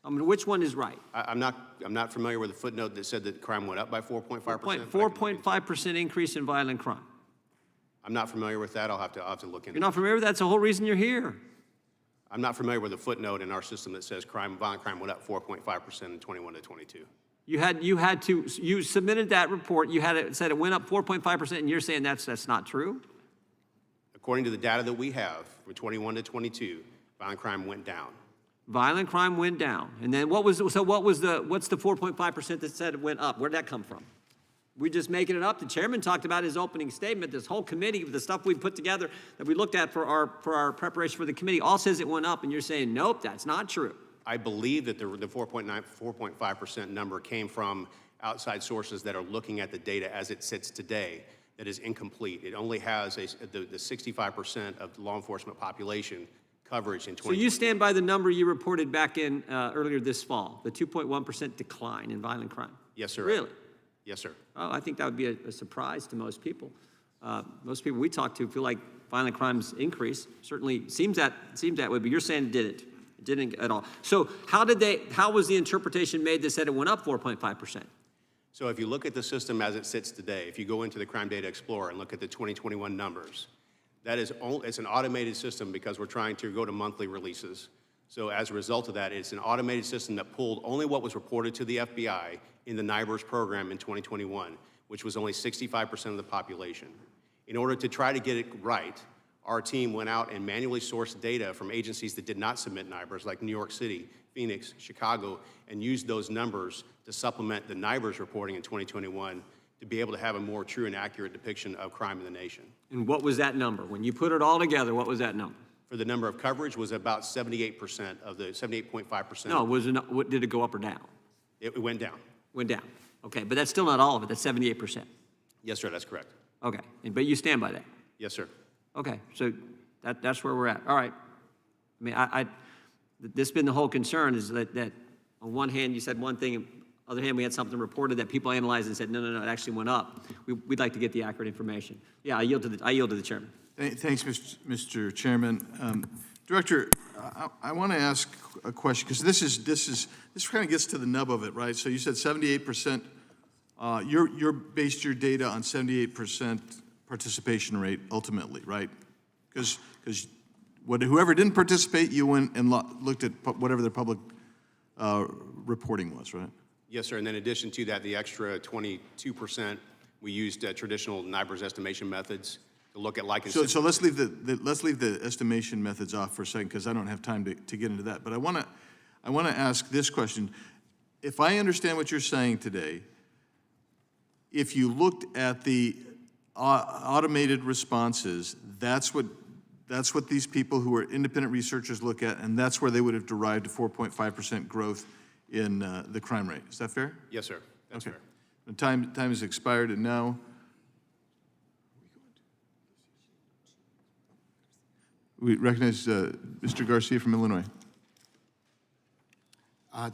I mean, which one is right? I'm not familiar with the footnote that said that crime went up by 4.5%. 4.5% increase in violent crime. I'm not familiar with that. I'll have to look into it. You're not familiar with that? That's the whole reason you're here. I'm not familiar with the footnote in our system that says violent crime went up 4.5% in 21 to 22. You submitted that report, it said it went up 4.5%, and you're saying that's not true? According to the data that we have from 21 to 22, violent crime went down. Violent crime went down. And then what's the 4.5% that said it went up? Where'd that come from? We just making it up? The chairman talked about his opening statement. This whole committee, the stuff we put together that we looked at for our preparation for the committee, all says it went up, and you're saying, nope, that's not true. I believe that the 4.5% number came from outside sources that are looking at the data as it sits today. That is incomplete. It only has the 65% of the law enforcement population coverage in 2020. So you stand by the number you reported back in earlier this fall, the 2.1% decline in violent crime? Yes, sir. Really? Yes, sir. Oh, I think that would be a surprise to most people. Most people we talk to feel like violent crimes increase. Certainly seems that way, but you're saying it didn't. It didn't at all. So how was the interpretation made that said it went up 4.5%? So if you look at the system as it sits today, if you go into the Crime Data Explorer and look at the 2021 numbers, it's an automated system because we're trying to go to monthly releases. So as a result of that, it's an automated system that pulled only what was reported to the FBI in the NIBRS program in 2021, which was only 65% of the population. In order to try to get it right, our team went out and manually sourced data from agencies that did not submit NIBRs, like New York City, Phoenix, Chicago, and used those numbers to supplement the NIBRs reporting in 2021 to be able to have a more true and accurate depiction of crime in the nation. And what was that number? When you put it all together, what was that number? For the number of coverage was about 78% of the 78.5%. No, what, did it go up or down? It went down. Went down. Okay, but that's still not all of it. That's 78%. Yes, sir, that's correct. Okay, but you stand by that? Yes, sir. Okay, so that's where we're at. All right. I mean, this has been the whole concern is that on one hand, you said one thing, on the other hand, we had something reported that people analyzed and said, no, it actually went up. We'd like to get the accurate information. Yeah, I yield to the chairman. Thanks, Mr. Chairman. Director, I want to ask a question, because this kind of gets to the nub of it, right? So you said 78%, you're based your data on 78% participation rate ultimately, right? Because whoever didn't participate, you went and looked at whatever their public reporting was, right? Yes, sir, and then in addition to that, the extra 22%, we used traditional NIBRS estimation methods to look at like and So let's leave the estimation methods off for a second, because I don't have time to get into that. But I want to ask this question. If I understand what you're saying today, if you looked at the automated responses, that's what these people who are independent researchers look at, and that's where they would have derived a 4.5% growth in the crime rate. Is that fair? Yes, sir, that's Okay. fair. The time has expired, and now we recognize Mr. Garcia from Illinois.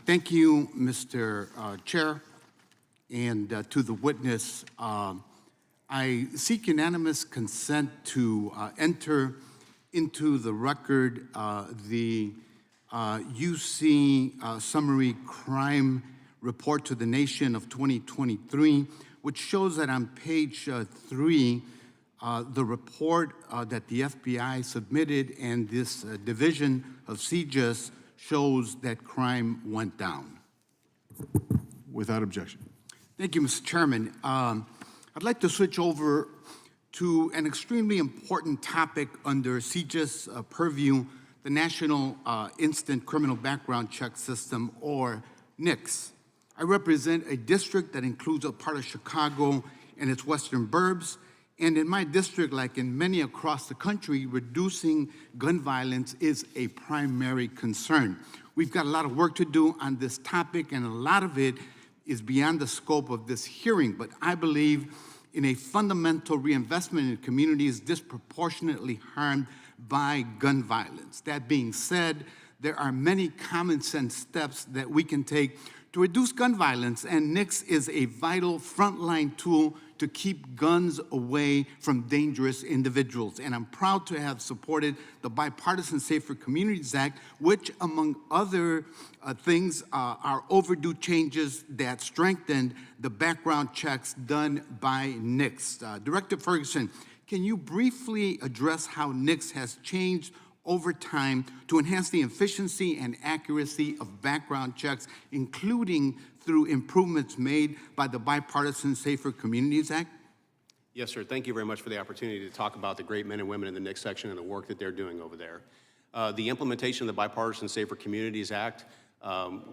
Thank you, Mr. Chair, and to the witness. I seek unanimous consent to enter into the record the UC Summary Crime Report to the Nation of 2023, which shows that on page 3, the report that the FBI submitted and this division of CJIS shows that crime went down. Without objection. Thank you, Mr. Chairman. I'd like to switch over to an extremely important topic under CJIS purview, the National Instant Criminal Background Check System, or NICS. I represent a district that includes a part of Chicago and its western burbs. And in my district, like in many across the country, reducing gun violence is a primary concern. We've got a lot of work to do on this topic, and a lot of it is beyond the scope of this hearing, but I believe in a fundamental reinvestment in communities disproportionately harmed by gun violence. That being said, there are many common sense steps that we can take to reduce gun violence, and NICS is a vital frontline tool to keep guns away from dangerous individuals. And I'm proud to have supported the Bipartisan Safer Communities Act, which, among other things, are overdue changes that strengthened the background checks done by NICS. Director Ferguson, can you briefly address how NICS has changed over time to enhance the efficiency and accuracy of background checks, including through improvements made by the Bipartisan Safer Communities Act? Yes, sir. Thank you very much for the opportunity to talk about the great men and women in the NICS section and the work that they're doing over there. The implementation of the Bipartisan Safer Communities Act,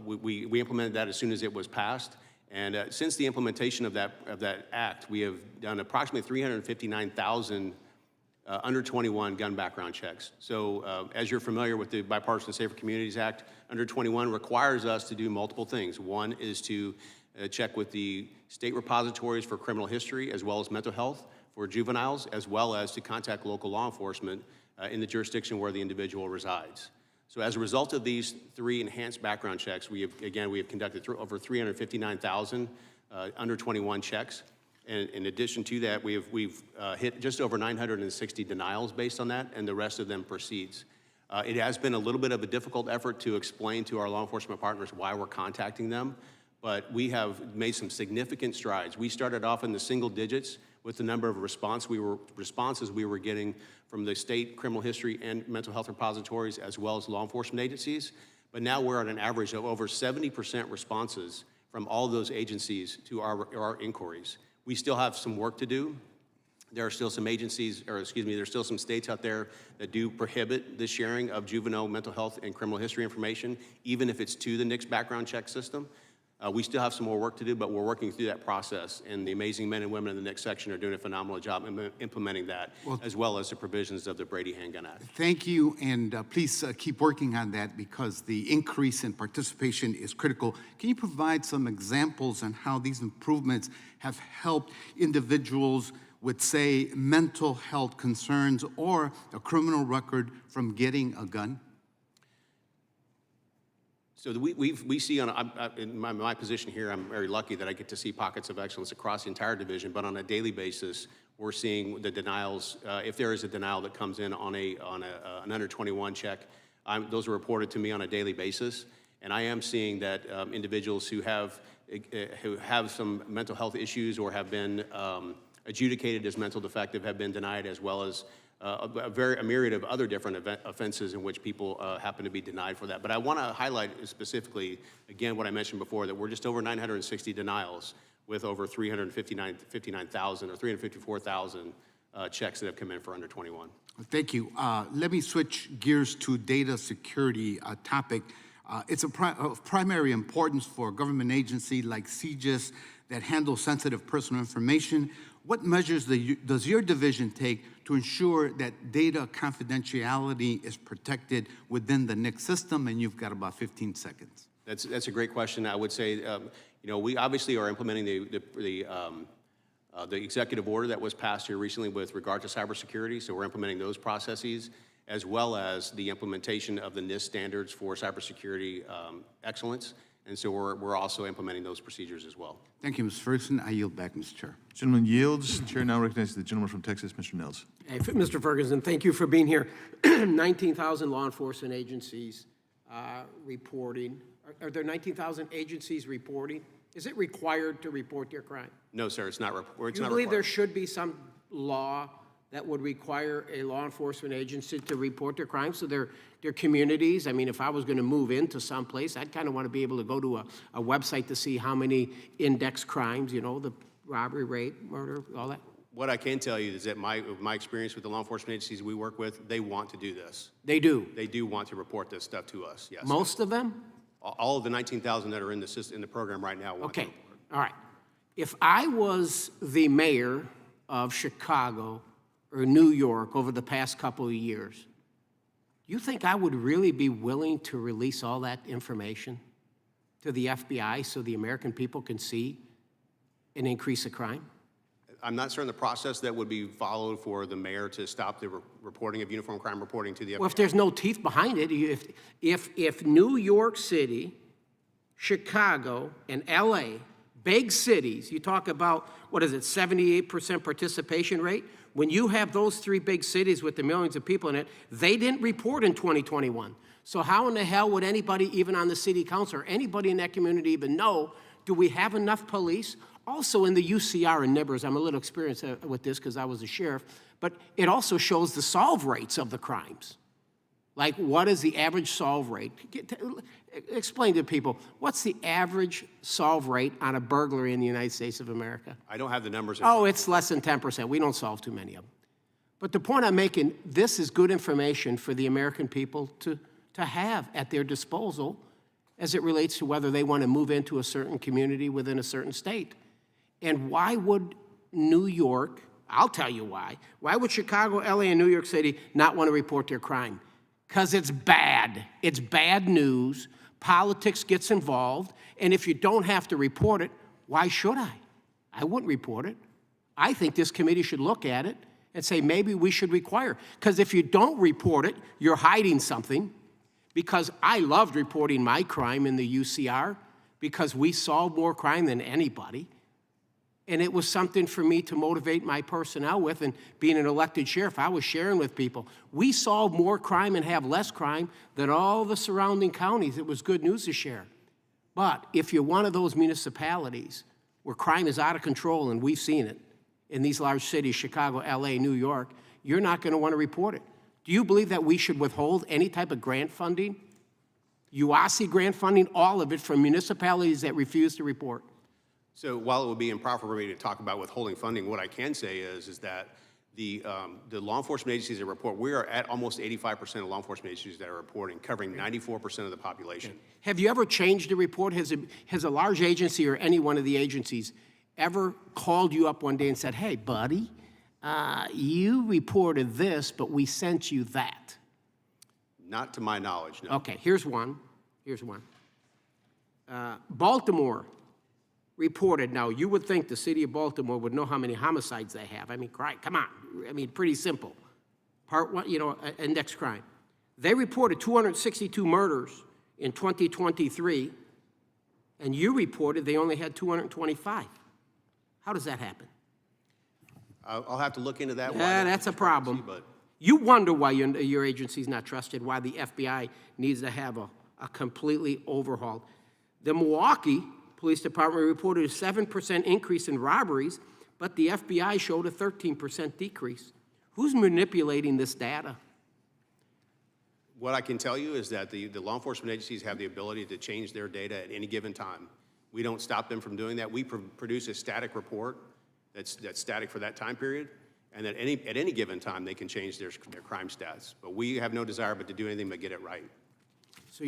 we implemented that as soon as it was passed. And since the implementation of that act, we have done approximately 359,000 under 21 gun background checks. So as you're familiar with the Bipartisan Safer Communities Act, under 21 requires us to do multiple things. One is to check with the state repositories for criminal history as well as mental health for juveniles, as well as to contact local law enforcement in the jurisdiction where the individual resides. So as a result of these 3 enhanced background checks, we have conducted over 359,000 under 21 checks. And in addition to that, we've hit just over 960 denials based on that, and the rest of them proceeds. It has been a little bit of a difficult effort to explain to our law enforcement partners why we're contacting them, but we have made some significant strides. We started off in the single digits with the number of responses we were getting from the state criminal history and mental health repositories, as well as law enforcement agencies. But now we're at an average of over 70% responses from all those agencies to our inquiries. We still have some work to do. There are still some agencies, or excuse me, there's still some states out there that do prohibit the sharing of juvenile mental health and criminal history information, even if it's to the NICS background check system. We still have some more work to do, but we're working through that process, and the amazing men and women in the NICS section are doing a phenomenal job implementing that, as well as the provisions of the Brady Handgun Act. Thank you, and please keep working on that because the increase in participation is critical. Can you provide some examples on how these improvements have helped individuals with, say, mental health concerns or a criminal record from getting a gun? So we see in my position here, I'm very lucky that I get to see pockets of excellence across the entire division, but on a daily basis, we're seeing the denials. If there is a denial that comes in on an under 21 check, those are reported to me on a daily basis, and I am seeing that individuals who have some mental health issues or have been adjudicated as mental defective have been denied, as well as a myriad of other different offenses in which people happen to be denied for that. But I want to highlight specifically, again, what I mentioned before, that we're just over 960 denials with over 359,000 or 354,000 checks that have come in for under 21. Thank you. Let me switch gears to data security topic. It's of primary importance for a government agency like CJIS that handles sensitive personal information. What measures does your division take to ensure that data confidentiality is protected within the NICS system? And you've got about 15 seconds. That's a great question. I would say, we obviously are implementing the executive order that was passed here recently with regard to cybersecurity. So we're implementing those processes, as well as the implementation of the NIST standards for cybersecurity excellence. And so we're also implementing those procedures as well. Thank you, Mr. Ferguson. I yield back, Mr. Chair. Gentleman yields. Chair now recognizes the gentleman from Texas, Mr. Nels. Hey, Mr. Ferguson, thank you for being here. 19,000 law enforcement agencies reporting. Are there 19,000 agencies reporting? Is it required to report your crime? No, sir, it's not. Do you believe there should be some law that would require a law enforcement agency to report their crimes to their communities? I mean, if I was going to move into some place, I'd kind of want to be able to go to a website to see how many index crimes, the robbery, rape, murder, all that. What I can tell you is that my experience with the law enforcement agencies we work with, they want to do this. They do? They do want to report this stuff to us, yes. Most of them? All of the 19,000 that are in the program right now want to report. All right. If I was the mayor of Chicago or New York over the past couple of years, you think I would really be willing to release all that information to the FBI so the American people can see an increase of crime? I'm not certain the process that would be followed for the mayor to stop the reporting of uniform crime reporting to the FBI. Well, if there's no teeth behind it, if New York City, Chicago, and LA, big cities, you talk about, 78% participation rate? When you have those three big cities with the millions of people in it, they didn't report in 2021. So how in the hell would anybody, even on the city council, or anybody in that community even know, do we have enough police? Also in the UCR and Neighbors, I'm a little experienced with this because I was a sheriff, but it also shows the solve rates of the crimes. Like, what is the average solve rate? Explain to people, what's the average solve rate on a burglary in the United States of America? I don't have the numbers. Oh, it's less than 10%. We don't solve too many of them. But the point I'm making, this is good information for the American people to have at their disposal as it relates to whether they want to move into a certain community within a certain state. And why would New York, I'll tell you why would Chicago, LA, and New York City not want to report their crime? Because it's bad. It's bad news. Politics gets involved. And if you don't have to report it, why should I? I wouldn't report it. I think this committee should look at it and say maybe we should require. Because if you don't report it, you're hiding something. Because I loved reporting my crime in the UCR because we solved more crime than anybody. And it was something for me to motivate my personnel with. And being an elected sheriff, I was sharing with people. We solve more crime and have less crime than all the surrounding counties. It was good news to share. But if you're one of those municipalities where crime is out of control, and we've seen it in these large cities, Chicago, LA, New York, you're not going to want to report it. Do you believe that we should withhold any type of grant funding? UASI grant funding, all of it from municipalities that refuse to report? So while it would be improper for me to talk about withholding funding, what I can say is that the law enforcement agencies that report, we are at almost 85% of law enforcement agencies that are reporting, covering 94% of the population. Have you ever changed a report? Has a large agency or any one of the agencies ever called you up one day and said, hey, buddy, you reported this, but we sent you that? Not to my knowledge, no. Okay, here's one. Baltimore reported, now you would think the city of Baltimore would know how many homicides they have. I mean, come on. I mean, pretty simple. Part one, index crime. They reported 262 murders in 2023, and you reported they only had 225. How does that happen? I'll have to look into that. Yeah, that's a problem. But You wonder why your agency's not trusted, why the FBI needs to have a completely overhauled. The Milwaukee Police Department reported a 7% increase in robberies, but the FBI showed a 13% decrease. Who's manipulating this data? what I can tell you is that the law enforcement agencies have the ability to change their data at any given time. We don't stop them from doing that. We produce a static report that's static for that time period, and that at any given time, they can change their crime stats. But we have no desire but to do anything but get it right. So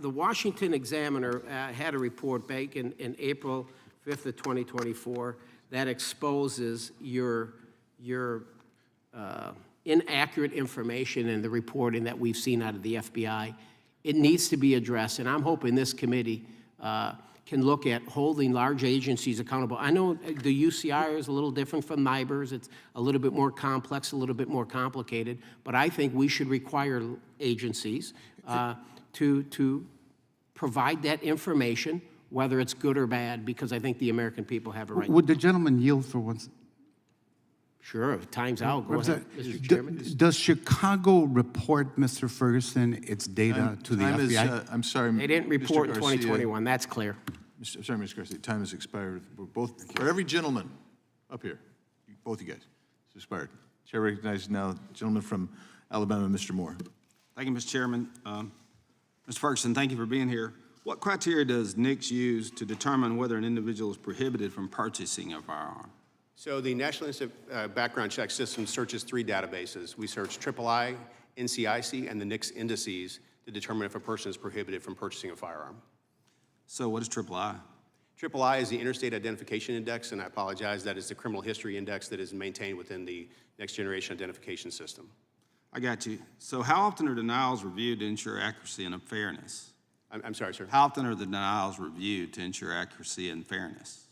the Washington Examiner had a report back in April 5th of 2024 that exposes your inaccurate information in the reporting that we've seen out of the FBI. It needs to be addressed, and I'm hoping this committee can look at holding large agencies accountable. I know the UCR is a little different from NIBRS. It's a little bit more complex, a little bit more complicated, but I think we should require agencies to provide that information, whether it's good or bad, because I think the American people have a right. Would the gentleman yield for once? Sure, if time's out, go ahead, Mr. Chairman. Does Chicago report, Mr. Ferguson, its data to the Time is, FBI? I'm sorry. They didn't report in Mr. Garcia. 2021, that's clear. Sorry, Mr. Garcia, time has expired. We're both, for every gentleman up here, both you guys, it's expired. Chair recognizes now the gentleman from Alabama, Mr. Moore. Thank you, Mr. Chairman. Mr. Ferguson, thank you for being here. What criteria does NICS use to determine whether an individual is prohibited from purchasing a firearm? So the National Institute Background Check System searches 3 databases. We search III, NCIC, and the NICS indices to determine if a person is prohibited from purchasing a firearm. So what is III? III is the Interstate Identification Index, and I apologize, that is the criminal history index that is maintained within the Next Generation Identification System. I got you. So how often are denials reviewed to ensure accuracy and fairness? I'm sorry, sir. How often are the denials reviewed to ensure accuracy and fairness?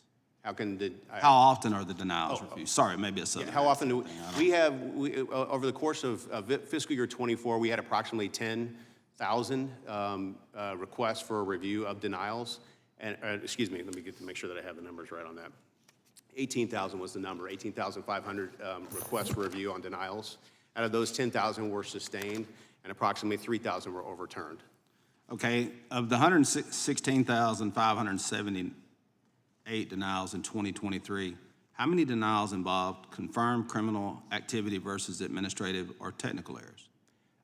How can the... How often are the denials reviewed? Sorry, maybe a Southern. How often do we over the course of fiscal year 24, we had approximately 10,000 requests for a review of denials. And, excuse me, let me make sure that I have the numbers right on that. 18,000 was the number, 18,500 requests for review on denials. Out of those, 10,000 were sustained, and approximately 3,000 were overturned. Okay, of the 116,578 denials in 2023, how many denials involved confirmed criminal activity versus administrative or technical errors?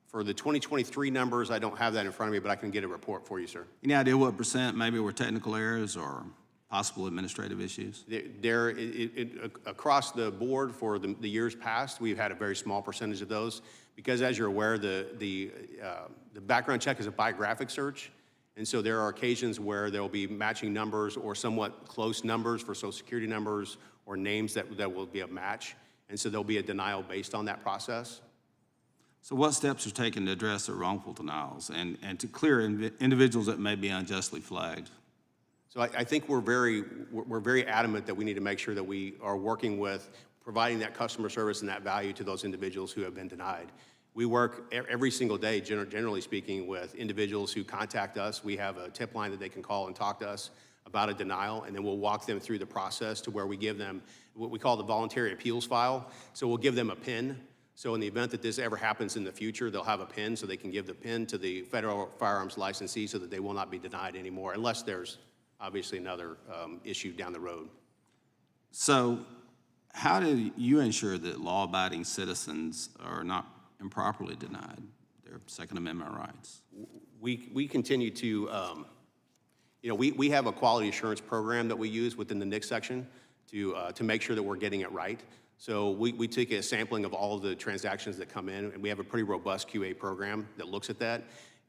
For the 2023 numbers, I don't have that in front of me, but I can get a report for you, sir. Any idea what percent maybe were technical errors or possible administrative issues? Across the board for the years past, we've had a very small percentage of those because, as you're aware, the background check is a biographic search, and so there are occasions where there will be matching numbers or somewhat close numbers for Social Security numbers or names that will be a match, and so there'll be a denial based on that process. So what steps are taken to address the wrongful denials and to clear individuals that may be unjustly flagged? So I think we're very adamant that we need to make sure that we are working with providing that customer service and that value to those individuals who have been denied. We work every single day, generally speaking, with individuals who contact us. We have a tip line that they can call and talk to us about a denial, and then we'll walk them through the process to where we give them what we call the voluntary appeals file. So we'll give them a PIN. So in the event that this ever happens in the future, they'll have a PIN so they can give the PIN to the federal firearms licensee so that they will not be denied anymore, unless there's obviously another issue down the road. So how do you ensure that law-abiding citizens are not improperly denied their Second Amendment rights? We continue to, You know, we have a quality assurance program that we use within the NICS section to make sure that we're getting it right. So we take a sampling of all of the transactions that come in, and we have a pretty robust QA program that looks at that.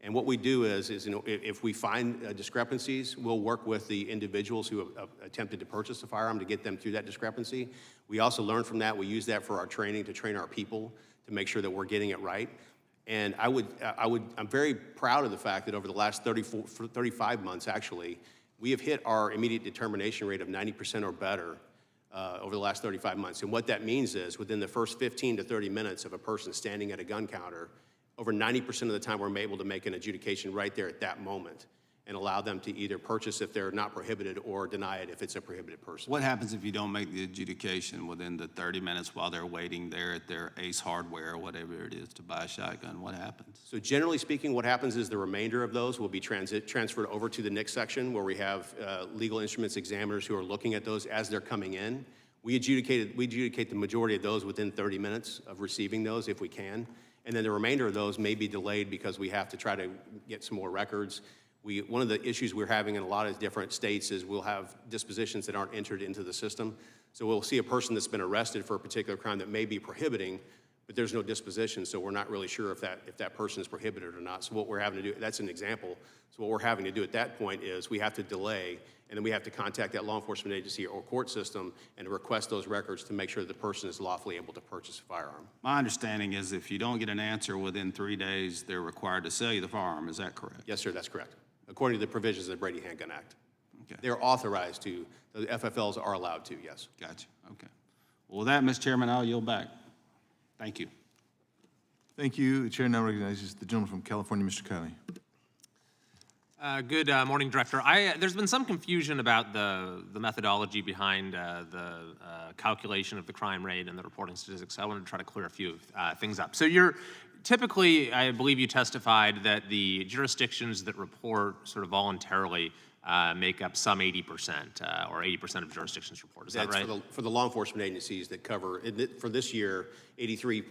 And what we do is you know, if we find discrepancies, we'll work with the individuals who have attempted to purchase a firearm to get them through that discrepancy. We also learn from that. We use that for our training to train our people to make sure that we're getting it right. And I'm very proud of the fact that over the last 35 months, actually, we have hit our immediate determination rate of 90% or better over the last 35 months. And what that means is within the first 15 to 30 minutes of a person standing at a gun counter, over 90% of the time we're able to make an adjudication right there at that moment and allow them to either purchase if they're not prohibited or deny it if it's a prohibited person. What happens if you don't make the adjudication within the 30 minutes while they're waiting there at their Ace Hardware or whatever it is to buy a shotgun? What happens? So generally speaking, what happens is the remainder of those will be transferred over to the NICS section where we have legal instruments examiners who are looking at those as they're coming in. We adjudicate the majority of those within 30 minutes of receiving those if we can. And then the remainder of those may be delayed because we have to try to get some more records. One of the issues we're having in a lot of different states is we'll have dispositions that aren't entered into the system. So we'll see a person that's been arrested for a particular crime that may be prohibiting, but there's no disposition, so we're not really sure if that person is prohibited or not. So what we're having to do, that's an example. So what we're having to do at that point is we have to delay, and then we have to contact that law enforcement agency or court system and request those records to make sure the person is lawfully able to purchase a firearm. My understanding is if you don't get an answer within 3 days, they're required to sell you the firearm. Is that correct? Yes, sir, that's correct. According to the provisions of the Brady Handgun Act. Okay. They're authorized to, the FFLs are allowed to, yes. Gotcha. Okay. Well, with that, Mr. Chairman, I'll yield back. Thank you. Thank you. The chair now recognizes the gentleman from California, Mr. Kiley. Good morning, Director. There's been some confusion about the methodology behind the calculation of the crime rate and the reporting statistics. So I wanted to try to clear a few things up. So you're typically, I believe you testified that the jurisdictions that report sort of voluntarily make up some 80% or 80% of jurisdictions report. Is that right? For the law enforcement agencies that cover, for this year, 83%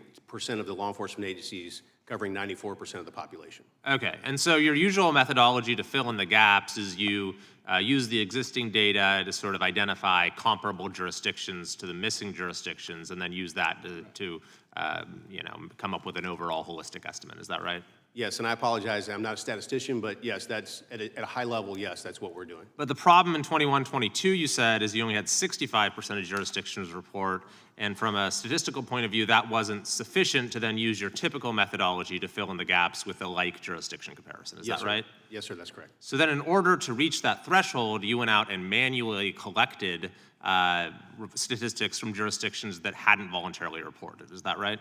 of the law enforcement agencies covering 94% of the population. Okay, and so your usual methodology to fill in the gaps is you use the existing data to sort of identify comparable jurisdictions to the missing jurisdictions, and then use that to come up with an overall holistic estimate. Is that right? Yes, and I apologize, I'm not a statistician, but yes, that's at a high level, yes, that's what we're doing. But the problem in 21-22, you said, is you only had 65% of jurisdictions report, and from a statistical point of view, that wasn't sufficient to then use your typical methodology to fill in the gaps with a like jurisdiction comparison. Is that right? Yes, sir, that's correct. So then in order to reach that threshold, you went out and manually collected statistics from jurisdictions that hadn't voluntarily reported. Is that right?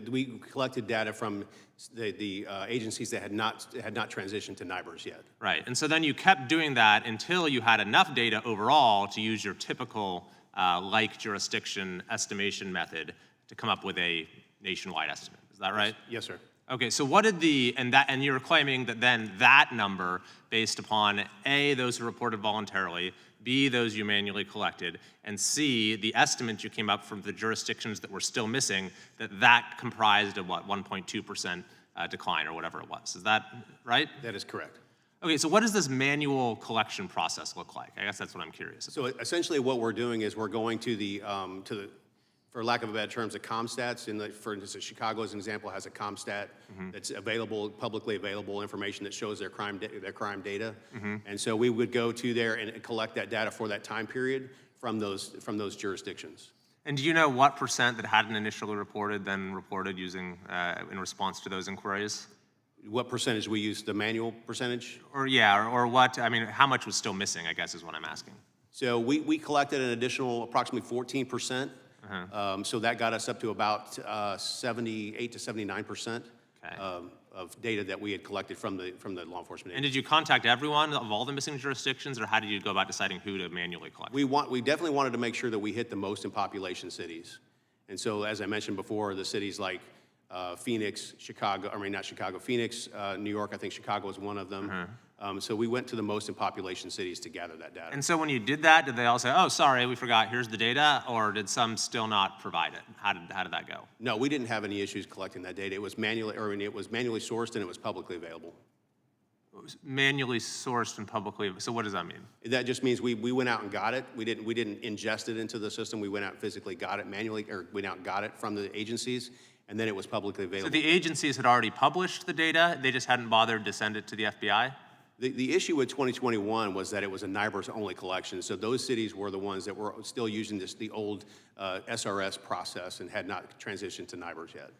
We collected data from the agencies that had not transitioned to NIBRs yet. Right, and so then you kept doing that until you had enough data overall to use your typical like jurisdiction estimation method to come up with a nationwide estimate. Is that right? Yes, sir. Okay, so what did and you're claiming that then that number, based upon A, those who reported voluntarily, B, those you manually collected, and C, the estimate you came up from the jurisdictions that were still missing, that comprised of what, 1.2% decline or whatever it was. Is that right? That is correct. Okay, so what does this manual collection process look like? I guess that's what I'm curious about. So essentially what we're doing is we're going to the for lack of a better terms, the ComStats. For instance, Chicago, as an example, has a ComStat that's available, publicly available information that shows their crime data. And so we would go to there and collect that data for that time period from those jurisdictions. And do you know what percent that hadn't initially reported then reported using in response to those inquiries? What percentage we use, the manual percentage? Or yeah, or what, I mean, how much was still missing, I guess is what I'm asking. So we collected an additional approximately 14%. So that got us up to about 78 to 79% of data that we had collected from the law enforcement agency. And did you contact everyone of all the missing jurisdictions, or how did you go about deciding who to manually collect? We definitely wanted to make sure that we hit the most in population cities. And so, as I mentioned before, the cities like Phoenix, Phoenix, New York, I think Chicago is one of them. So we went to the most in population cities to gather that data. And so when you did that, did they all say, oh, sorry, we forgot, here's the data, or did some still not provide it? How did that go? No, we didn't have any issues collecting that data. It was manually sourced and it was publicly available. manually sourced and publicly, so what does that mean? That just means we went out and got it. We didn't ingest it into the system. We went out and physically got it manually, or went out and got it from the agencies, and then it was publicly available. So the agencies had already published the data, they just hadn't bothered to send it to the FBI? The issue with 2021 was that it was a NIBRS-only collection, so those cities were the ones that were still using the old SRS process and had not transitioned to NIBRS yet.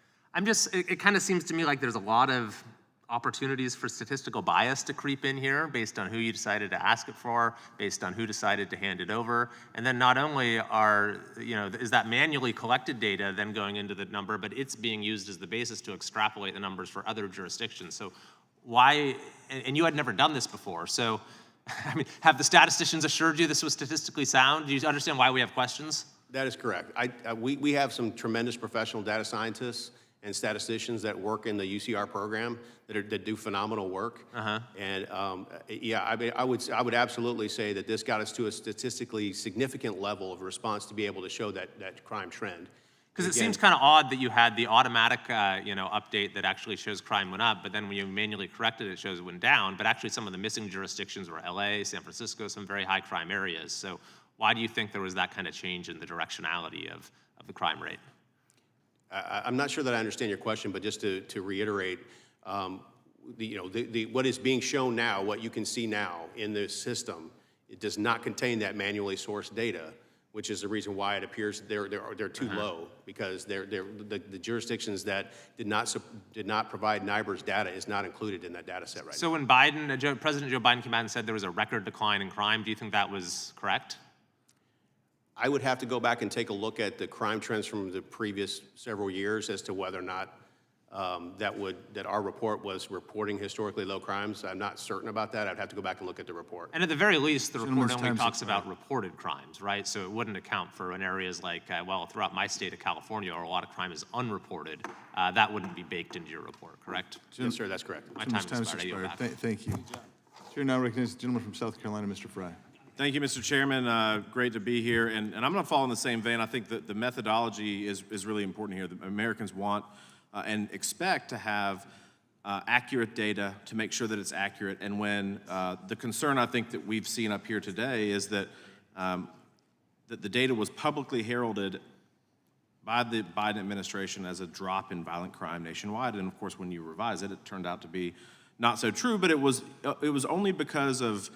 It kind of seems to me like there's a lot of opportunities for statistical bias to creep in here based on who you decided to ask it for, based on who decided to hand it over. And then not only is that manually collected data then going into the number, but it's being used as the basis to extrapolate the numbers for other jurisdictions. So why, and you had never done this before, so I mean, have the statisticians assured you this was statistically sound? Do you understand why we have questions? That is correct. We have some tremendous professional data scientists and statisticians that work in the UCR program that do phenomenal work. And yeah, I mean, I would absolutely say that this got us to a statistically significant level of response to be able to show that crime trend. Because it seems kind of odd that you had the automatic, update that actually shows crime went up, but then when you manually corrected it, it shows it went down. But actually, some of the missing jurisdictions were LA, San Francisco, some very high crime areas. So why do you think there was that kind of change in the directionality of the crime rate? I'm not sure that I understand your question, but just to reiterate, what is being shown now, what you can see now in the system, it does not contain that manually sourced data, which is the reason why it appears they're too low, because the jurisdictions that did not provide NIBRS data is not included in that data set right now. So when President Joe Biden came out and said there was a record decline in crime, do you think that was correct? I would have to go back and take a look at the crime trends from the previous several years as to whether or not that our report was reporting historically low crimes. I'm not certain about that. I'd have to go back and look at the report. And at the very least, the report Gentleman's only time's talks expired. about reported crimes, right? So it wouldn't account for in areas like, throughout my state of California, where a lot of crime is unreported. That wouldn't be baked into your report, correct? Yes, sir, that's correct. My time Gentleman's is expired. I yield back. Thank you. Chair now recognizes the gentleman from South Carolina, Mr. Fry. Thank you, Mr. Chairman. Great to be here. And I'm going to follow in the same vein. I think that the methodology is really important here. The Americans want and expect to have accurate data to make sure that it's accurate. And when the concern I think that we've seen up here today is that that the data was publicly heralded by the Biden administration as a drop in violent crime nationwide. And of course, when you revise it, it turned out to be not so true. But it was only because of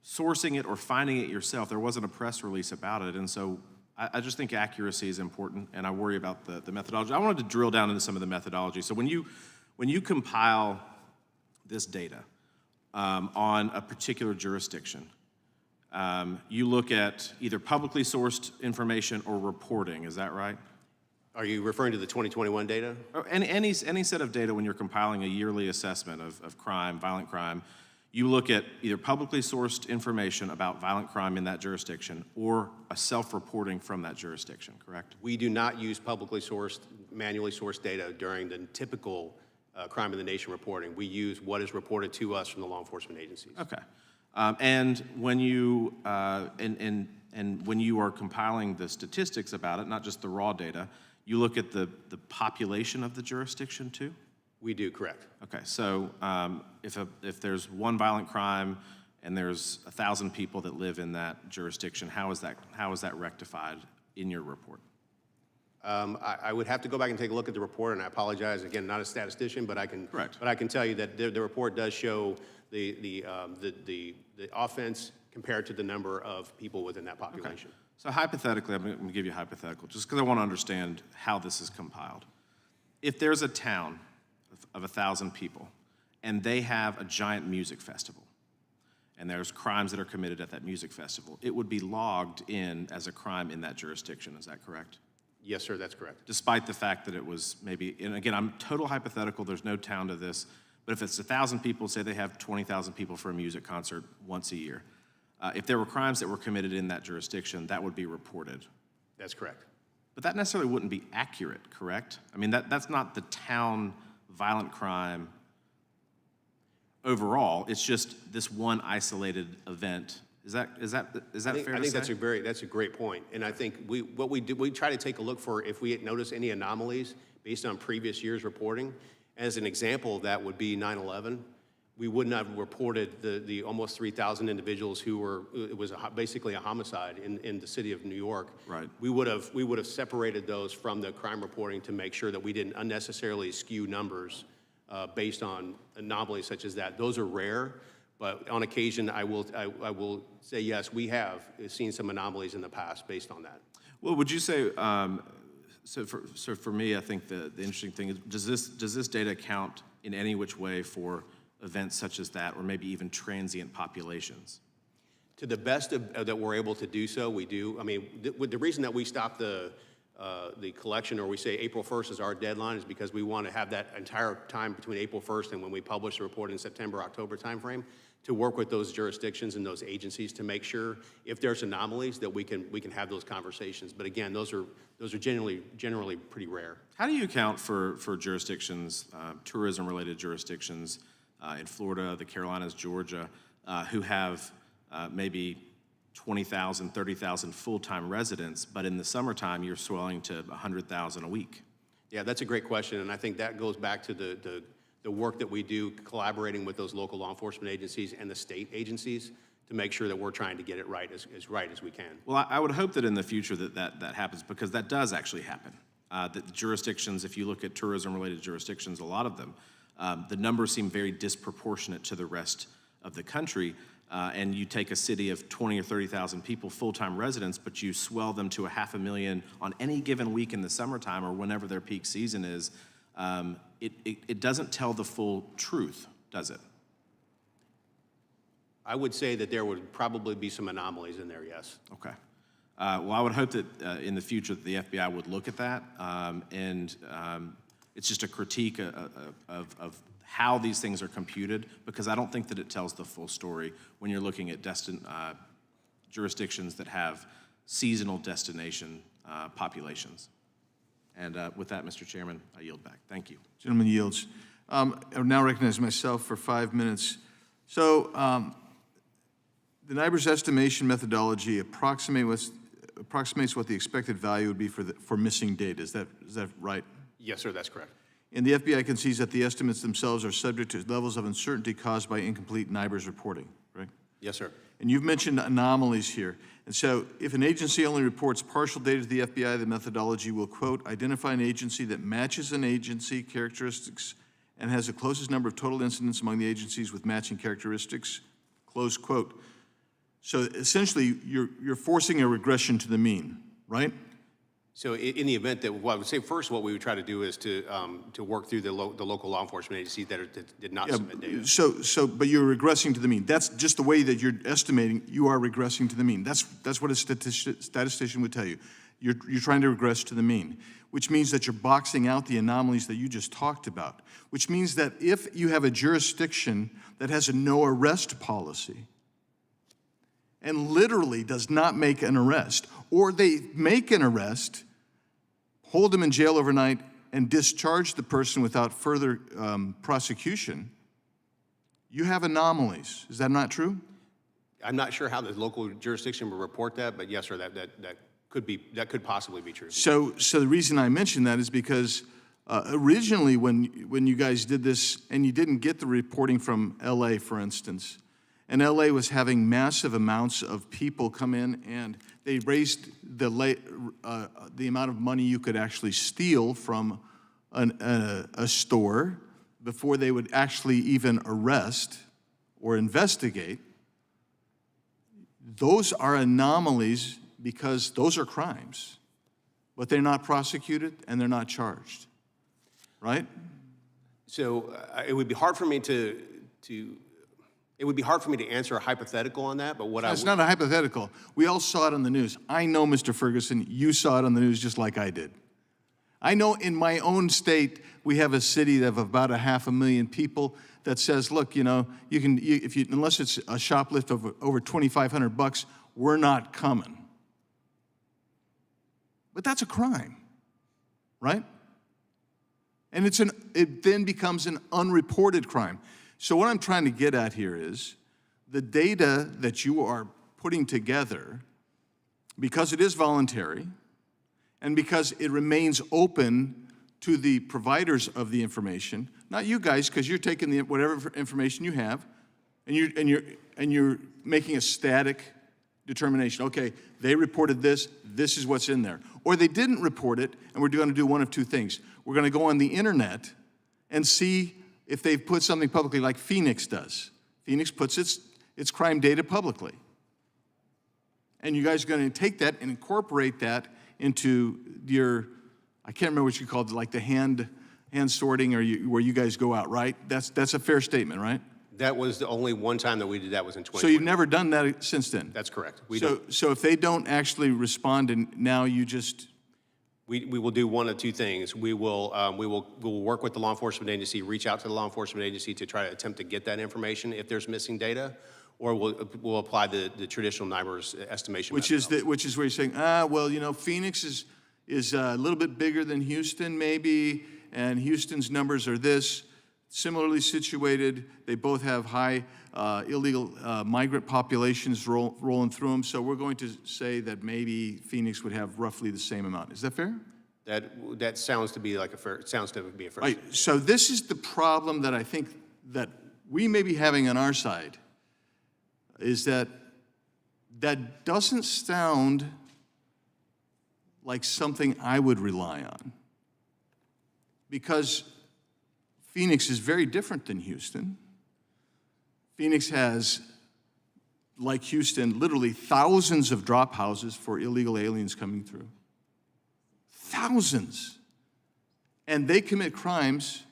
sourcing it or finding it yourself. There wasn't a press release about it. And so I just think accuracy is important, and I worry about the methodology. I wanted to drill down into some of the methodology. So when you compile this data on a particular jurisdiction, you look at either publicly sourced information or reporting. Is that right? Are you referring to the 2021 data? Or any set of data when you're compiling a yearly assessment of crime, violent crime, you look at either publicly sourced information about violent crime in that jurisdiction or a self-reporting from that jurisdiction, correct? We do not use publicly sourced, manually sourced data during the typical crime of the nation reporting. We use what is reported to us from the law enforcement agencies. Okay. And when you when you are compiling the statistics about it, not just the raw data, you look at the population of the jurisdiction too? We do, correct. Okay, so if there's one violent crime and there's 1,000 people that live in that jurisdiction, how is that rectified in your report? I would have to go back and take a look at the report, and I apologize, again, not a statistician, but I can. Correct. But I can tell you that the report does show the offense compared to the number of people within that population. Okay. So hypothetically, I'm going to give you a hypothetical, just because I want to understand how this is compiled. If there's a town of 1,000 people, and they have a giant music festival, and there's crimes that are committed at that music festival, it would be logged in as a crime in that jurisdiction, is that correct? Yes, sir, that's correct. Despite the fact that it was maybe, and again, I'm total hypothetical, there's no town to this, but if it's 1,000 people, say they have 20,000 people for a music concert once a year, if there were crimes that were committed in that jurisdiction, that would be reported. That's correct. But that necessarily wouldn't be accurate, correct? I mean, that's not the town violent crime overall. It's just this one isolated event. Is that fair to say? I think that's a great point. And I think we try to take a look for if we notice any anomalies based on previous years' reporting. As an example of that would be 9/11. we wouldn't have reported the almost 3,000 individuals who were, it was basically a homicide in the city of New York. Right. We would have separated those from the crime reporting to make sure that we didn't unnecessarily skew numbers based on anomalies such as that. Those are rare, but on occasion, I will say, yes, we have seen some anomalies in the past based on that. Well, would you say, so for me, I think the interesting thing is, does this data count in any which way for events such as that, or maybe even transient populations? To the best that we're able to do so, we do. I mean, the reason that we stop the collection, or we say April 1st is our deadline, is because we want to have that entire time between April 1st and when we publish the report in September, October timeframe, to work with those jurisdictions and those agencies to make sure if there's anomalies that we can have those conversations. But again, those are generally pretty rare. How do you account for jurisdictions, tourism-related jurisdictions in Florida, the Carolinas, Georgia, who have maybe 20,000, 30,000 full-time residents, but in the summertime, you're swelling to 100,000 a week? Yeah, that's a great question, and I think that goes back to the work that we do collaborating with those local law enforcement agencies and the state agencies to make sure that we're trying to get it right as we can. Well, I would hope that in the future that happens, because that does actually happen. That jurisdictions, if you look at tourism-related jurisdictions, a lot of them, the numbers seem very disproportionate to the rest of the country. And you take a city of 20 or 30,000 people, full-time residents, but you swell them to 500,000 on any given week in the summertime or whenever their peak season is, it doesn't tell the full truth, does it? I would say that there would probably be some anomalies in there, yes. Okay. Well, I would hope that in the future that the FBI would look at that, it's just a critique of how these things are computed, because I don't think that it tells the full story when you're looking at jurisdictions that have seasonal destination populations. And with that, Mr. Chairman, I yield back. Thank you. Gentleman yields. I would now recognize myself for 5 minutes. So the NIBR's estimation methodology approximates what the expected value would be for missing data. Is that right? Yes, sir, that's correct. And the FBI concedes that the estimates themselves are subject to levels of uncertainty caused by incomplete NIBR's reporting, right? Yes, sir. And you've mentioned anomalies here. And so if an agency only reports partial data to the FBI, the methodology will, quote, identify an agency that matches an agency characteristics and has the closest number of total incidents among the agencies with matching characteristics, close quote. So essentially, you're forcing a regression to the mean, right? So in the event that, well, I would say first what we would try to do is to work through the local law enforcement agencies that did not submit data. But you're regressing to the mean. That's just the way that you're estimating. You are regressing to the mean. That's what a statistician would tell you. You're trying to regress to the mean, which means that you're boxing out the anomalies that you just talked about, which means that if you have a jurisdiction that has a no arrest policy and literally does not make an arrest, or they make an arrest, hold them in jail overnight, and discharge the person without further prosecution, you have anomalies. Is that not true? I'm not sure how the local jurisdiction will report that, but yes, sir, that could possibly be true. So the reason I mention that is because originally when you guys did this, and you didn't get the reporting from LA, for instance, and LA was having massive amounts of people come in, and they raised the amount of money you could actually steal from a store before they would actually even arrest or investigate. Those are anomalies because those are crimes, but they're not prosecuted and they're not charged, right? So it would be hard for me to answer a hypothetical on that, but It's not a hypothetical. We all saw it on the news. I know, Mr. Ferguson, you saw it on the news just like I did. I know in my own state, we have a city of about 500,000 people that says, look, you know, unless it's a shoplift of over $2,500, we're not coming. But that's a crime, right? And it then becomes an unreported crime. So what I'm trying to get at here is the data that you are putting together, because it is voluntary and because it remains open to the providers of the information, not you guys, because you're taking the whatever information you have, and you're making a static determination. Okay, they reported this. This is what's in there, or they didn't report it, and we're going to do one of two things. We're going to go on the internet and see if they've put something publicly, like Phoenix does. Phoenix puts its crime data publicly, and you guys are going to take that and incorporate that into your, I can't remember what you called it, like the hand sorting, or where you guys go out, right? That's a fair statement, right? That was the only one time that we did that was in 2020. So you've never done that since then? That's correct. So if they don't actually respond, and now you just... We will do one of two things. We will work with the law enforcement agency, reach out to the law enforcement agency to try to attempt to get that information if there's missing data, or we'll apply the traditional NIBRS estimation which is where you're saying, well, you know, Phoenix is a little bit bigger than Houston maybe, and Houston's numbers are this. Similarly situated, they both have high illegal migrant populations rolling through them, so we're going to say that maybe Phoenix would have roughly the same amount. Is that fair? That sounds to be a fair Right. So this is the problem that I think that we may be having on our side, is that doesn't sound like something I would rely on, because Phoenix is very different than Houston. Phoenix has, like Houston, literally thousands of drop houses for illegal aliens coming through. Thousands. And they commit crimes,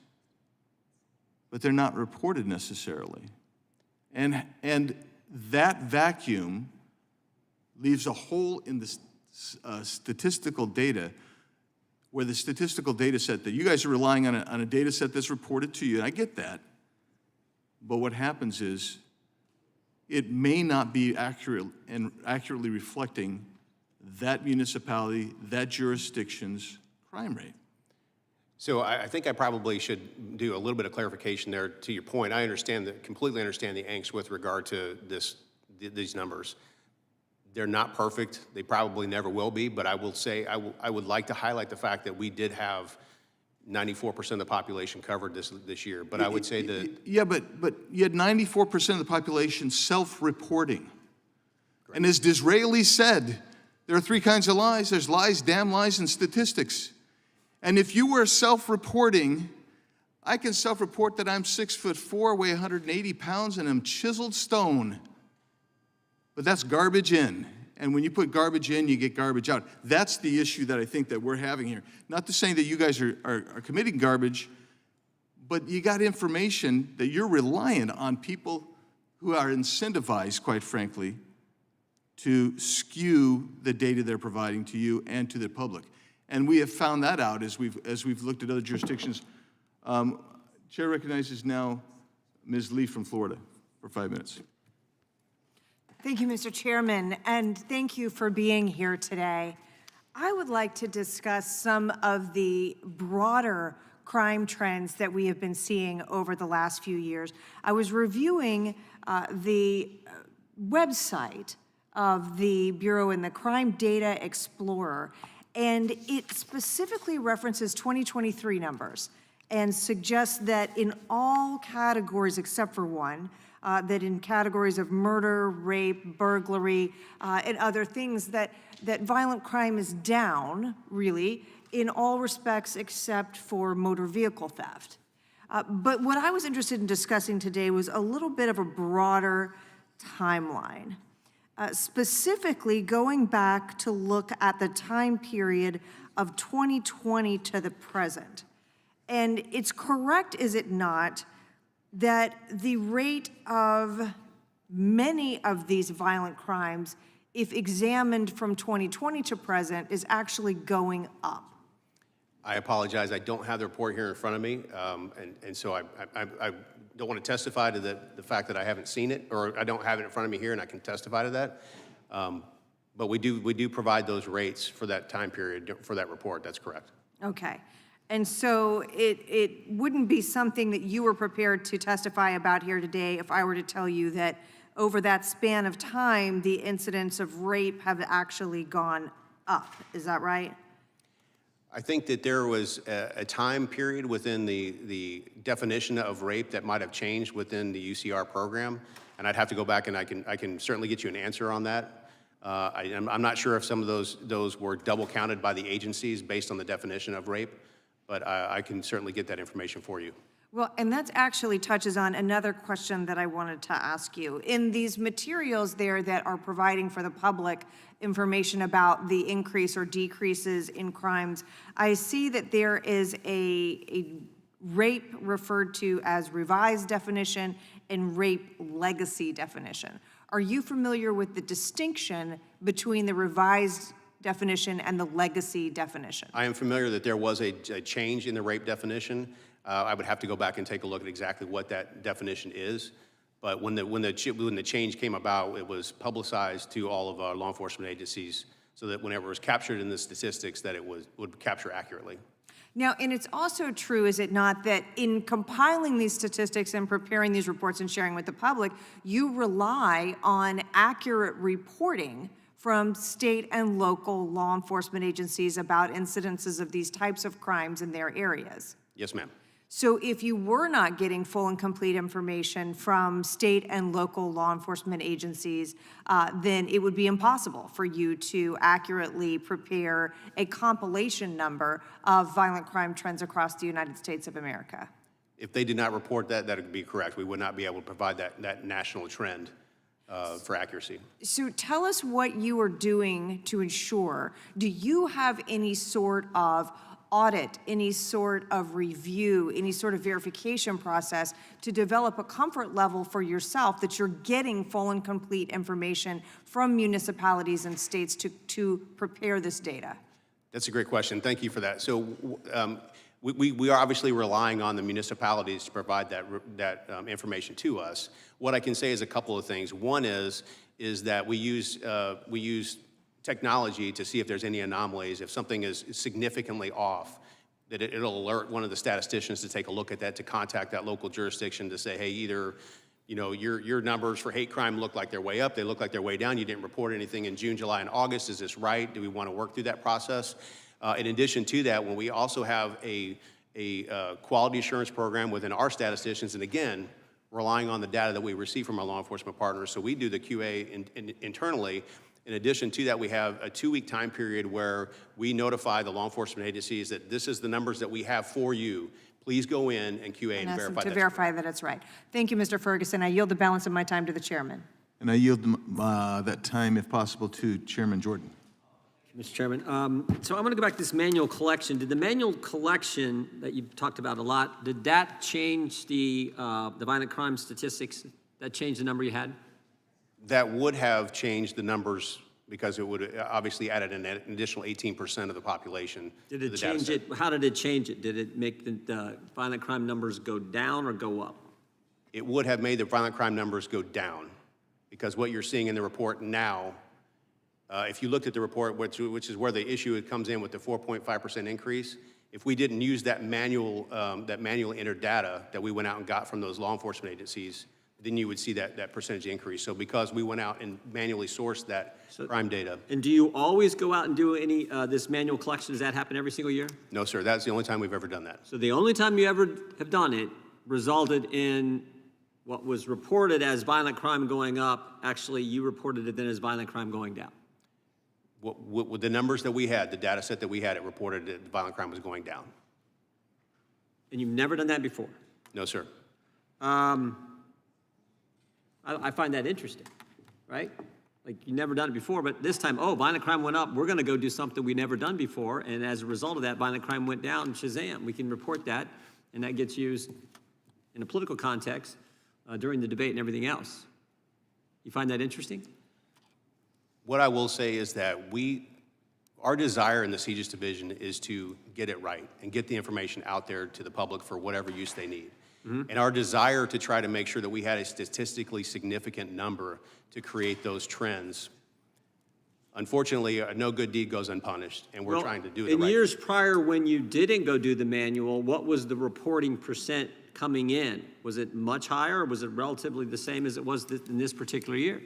but they're not reported necessarily. And that vacuum leaves a hole in the statistical data, where the statistical data set that you guys are relying on a data set that's reported to you, and I get that, but what happens is it may not be accurate and accurately reflecting that municipality, that jurisdiction's crime rate. So I think I probably should do a little bit of clarification there to your point. I completely understand the angst with regard to these numbers. They're not perfect. They probably never will be, but I will say I would like to highlight the fact that we did have 94% of the population covered this year. But I would say that... Yeah, but you had 94% of the population self-reporting. And as Disraeli said, there are three kinds of lies. There's lies, damn lies, and statistics. And if you were self-reporting, I can self-report that I'm 6'4", weigh 180 pounds, and I'm chiseled stone. But that's garbage in. And when you put garbage in, you get garbage out. That's the issue that I think that we're having here. Not to say that you guys are committing garbage, but you got information that you're reliant on people who are incentivized, quite frankly, to skew the data they're providing to you and to the public. And we have found that out as we've looked at other jurisdictions. Chair recognizes now Ms. Lee from Florida for 5 minutes. Thank you, Mr. Chairman, and thank you for being here today. I would like to discuss some of the broader crime trends that we have been seeing over the last few years. I was reviewing the website of the Bureau in the Crime Data Explorer, and it specifically references 2023 numbers and suggests that in all categories except for one, that in categories of murder, rape, burglary, and other things, that violent crime is down, really, in all respects except for motor vehicle theft. But what I was interested in discussing today was a little bit of a broader timeline, specifically going back to look at the time period of 2020 to the present. And it's correct, is it not, that the rate of many of these violent crimes, if examined from 2020 to present, is actually going up. I apologize. I don't have the report here in front of me, and so I don't want to testify to the fact that I haven't seen it, or I don't have it in front of me here, and I can testify to that. But we do provide those rates for that time period for that report. That's correct. Okay. And so it wouldn't be something that you were prepared to testify about here today if I were to tell you that over that span of time, the incidents of rape have actually gone up. Is that right? I think that there was a time period within the definition of rape that might have changed within the UCR program, and I'd have to go back and I can certainly get you an answer on that. I'm not sure if some of those were double counted by the agencies based on the definition of rape, but I can certainly get that information for you. Well, and that actually touches on another question that I wanted to ask you. In these materials there that are providing for the public information about the increase or decreases in crimes, I see that there is a rape referred to as revised definition and rape legacy definition. Are you familiar with the distinction between the revised definition and the legacy definition? I am familiar that there was a change in the rape definition. I would have to go back and take a look at exactly what that definition is. But when the change came about, it was publicized to all of our law enforcement agencies so that whenever it was captured in the statistics, that it would capture accurately. Now, and it's also true, is it not, that in compiling these statistics and preparing these reports and sharing with the public, you rely on accurate reporting from state and local law enforcement agencies about incidences of these types of crimes in their areas? Yes, ma'am. So if you were not getting full and complete information from state and local law enforcement agencies, then it would be impossible for you to accurately prepare a compilation number of violent crime trends across the United States of America. If they did not report that, that would be correct. We would not be able to provide that national trend for accuracy. So tell us what you are doing to ensure. Do you have any sort of audit, any sort of review, any sort of verification process to develop a comfort level for yourself that you're getting full and complete information from municipalities and states to prepare this data? That's a great question. Thank you for that. So we are obviously relying on the municipalities to provide that information to us. What I can say is a couple of things. One is that we use technology to see if there's any anomalies. If something is significantly off, that it'll alert one of the statisticians to take a look at that, to contact that local jurisdiction to say, hey, either your numbers for hate crime look like they're way up, they look like they're way down, you didn't report anything in June, July, and August, is this right? Do we want to work through that process? In addition to that, when we also have a quality assurance program within our statisticians, and again, relying on the data that we receive from our law enforcement partners, so we do the QA internally. In addition to that, we have a 2-week time period where we notify the law enforcement agencies that this is the numbers that we have for you. Please go in and QA and verify to verify that it's right. Thank you, Mr. Ferguson. I yield the balance of my time to the chairman. And I yield that time, if possible, to Chairman Jordan. Mr. Chairman, so I'm going to go back to this manual collection. Did the manual collection that you've talked about a lot, did that change the violent crime statistics? That changed the number you had? That would have changed the numbers because it would obviously added an additional 18% of the population. Did it change it? How did it change it? Did it make the violent crime numbers go down or go up? It would have made the violent crime numbers go down because what you're seeing in the report now, if you looked at the report, which is where the issue comes in with the 4.5% increase, if we didn't use that manual entered data that we went out and got from those law enforcement agencies, then you would see that percentage increase. So because we went out and manually sourced that crime data. And do you always go out and do any this manual collection? Does that happen every single year? No, sir. That's the only time we've ever done that. So the only time you ever have done it resulted in what was reported as violent crime going up. Actually, you reported it then as violent crime going down. With the numbers that we had, the data set that we had, it reported that the violent crime was going down. And you've never done that before? No, sir. I find that interesting, right? Like, you've never done it before, but this time, oh, violent crime went up, we're going to go do something we've never done before, and as a result of that, violent crime went down, shazam, we can report that, and that gets used in a political context during the debate and everything else. You find that interesting? What I will say is that our desire in the CJIS division is to get it right and get the information out there to the public for whatever use they need. And our desire to try to make sure that we had a statistically significant number to create those trends. Unfortunately, no good deed goes unpunished, and we're trying to do it right. In years prior, when you didn't go do the manual, what was the reporting percent coming in? Was it much higher, or was it relatively the same as it was in this particular year?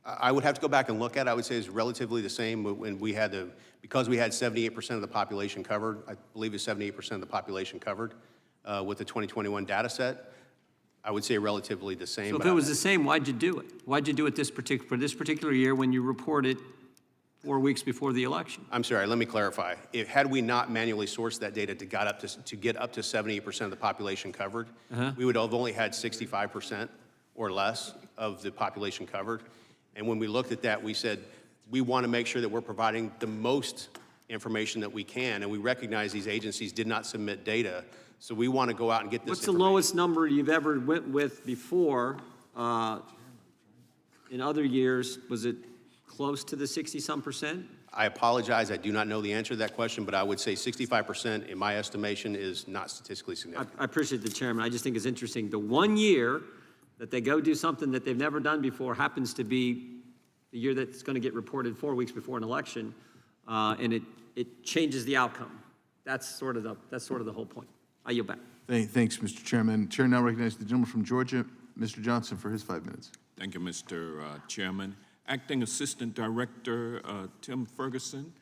I would have to go back and look at it. I would say it's relatively the same when we had because we had 78% of the population covered. I believe it's 78% of the population covered with the 2021 data set. I would say relatively the same. So if it was the same, why'd you do it? Why'd you do it for this particular year when you reported 4 weeks before the election? I'm sorry, let me clarify. Had we not manually sourced that data to get up to 78% of the population covered, we would have only had 65% or less of the population covered. And when we looked at that, we said, we want to make sure that we're providing the most information that we can, and we recognize these agencies did not submit data, so we want to go out and get this What's the lowest number you've ever went with before? In other years, was it close to the 60-some%? I apologize, I do not know the answer to that question, but I would say 65% in my estimation is not statistically significant. I appreciate the chairman. I just think it's interesting. The 1 year that they go do something that they've never done before happens to be the year that's going to get reported 4 weeks before an election, and it changes the outcome. That's sort of the whole point. I yield back. Thanks, Mr. Chairman. Chair now recognizes the gentleman from Georgia, Mr. Johnson, for his 5 minutes. Thank you, Mr. Chairman. Acting Assistant Director Tim Ferguson,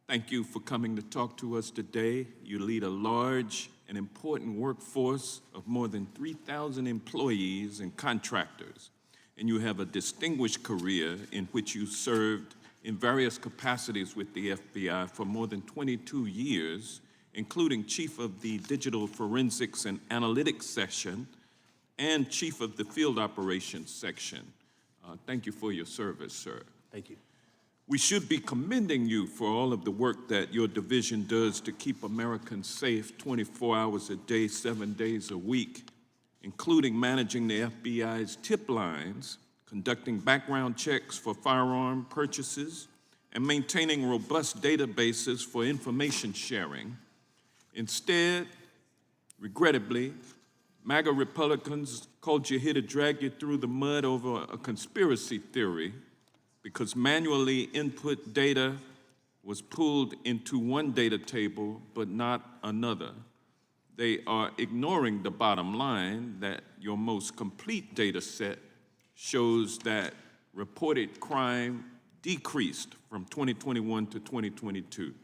thank you for coming to talk to us today. You lead a large and important workforce of more than 3,000 employees and contractors, and you have a distinguished career in which you served in various capacities with the FBI for more than 22 years, including Chief of the Digital Forensics and Analytics Section and Chief of the Field Operations Section. Thank you for your service, sir. Thank you. We should be commending you for all of the work that your division does to keep Americans safe 24 hours a day, 7 days a week, including managing the FBI's tip lines, conducting background checks for firearm purchases, and maintaining robust databases for information sharing. Instead, regrettably, MAGA Republicans called you here to drag you through the mud over a conspiracy theory because manually input data was pulled into one data table but not another. They are ignoring the bottom line that your most complete data set shows that reported crime decreased from 2021 to 2022.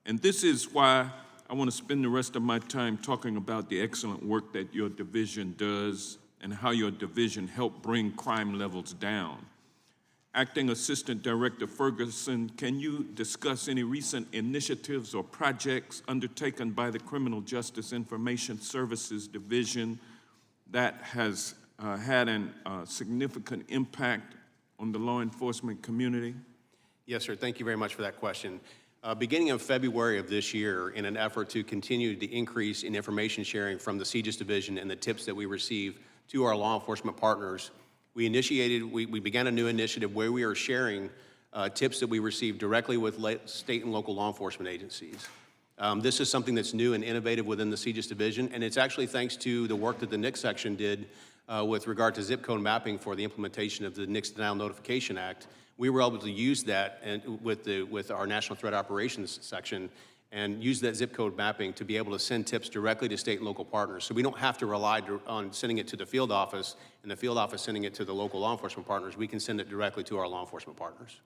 And this is why I want to spend the rest of my time talking about the excellent work that your division does and how your division helped bring crime levels down. Acting Assistant Director Ferguson, can you discuss any recent initiatives or projects undertaken by the Criminal Justice Information Services Division that has had a significant impact on the law enforcement community? Yes, sir. Thank you very much for that question. Beginning of February of this year, in an effort to continue the increase in information sharing from the CJIS division and the tips that we receive to our law enforcement partners, we began a new initiative where we are sharing tips that we receive directly with state and local law enforcement agencies. This is something that's new and innovative within the CJIS division, and it's actually thanks to the work that the NICS section did with regard to zip code mapping for the implementation of the NICS Denial Notification Act. We were able to use that with our National Threat Operations section and use that zip code mapping to be able to send tips directly to state and local partners. So we don't have to rely on sending it to the field office and the field office sending it to the local law enforcement partners. We can send it directly to our law enforcement partners.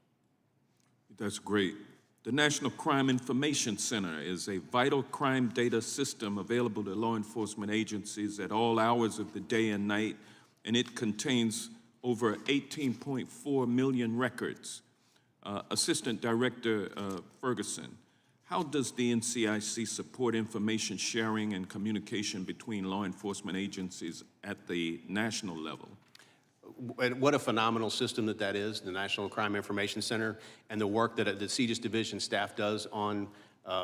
That's great. The National Crime Information Center is a vital crime data system available to law enforcement agencies at all hours of the day and night, and it contains over 18.4 million records. Assistant Director Ferguson, how does the NCIC support information sharing and communication between law enforcement agencies at the national level? What a phenomenal system that is, the National Crime Information Center, and the work that the CJIS division staff does on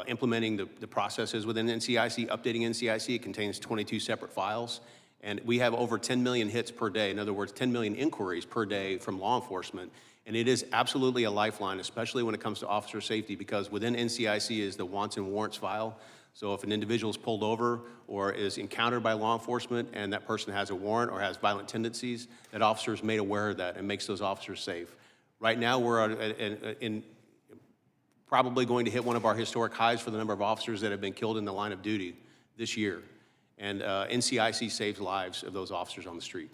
implementing the processes within NCIC, updating NCIC. It contains 22 separate files. And we have over 10 million hits per day. In other words, 10 million inquiries per day from law enforcement. And it is absolutely a lifeline, especially when it comes to officer safety, because within NCIC is the wants and warrants file. So if an individual is pulled over or is encountered by law enforcement and that person has a warrant or has violent tendencies, that officer is made aware of that and makes those officers safe. Right now, we're probably going to hit one of our historic highs for the number of officers that have been killed in the line of duty this year. And NCIC saves lives of those officers on the street.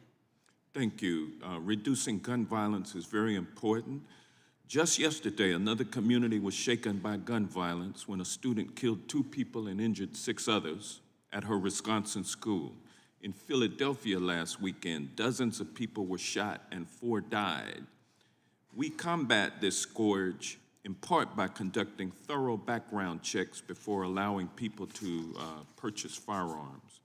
Thank you. Reducing gun violence is very important. Just yesterday, another community was shaken by gun violence when a student killed 2 people and injured 6 others at her Wisconsin school. In Philadelphia last weekend, dozens of people were shot and 4 died. We combat this scourge in part by conducting thorough background checks before allowing people to purchase firearms.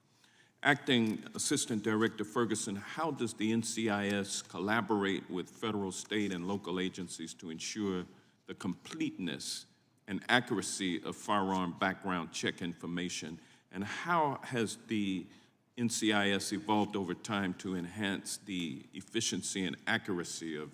Acting Assistant Director Ferguson, how does the NCIS collaborate with federal, state, and local agencies to ensure the completeness and accuracy of firearm background check information? And how has the NCIS evolved over time to enhance the efficiency and accuracy of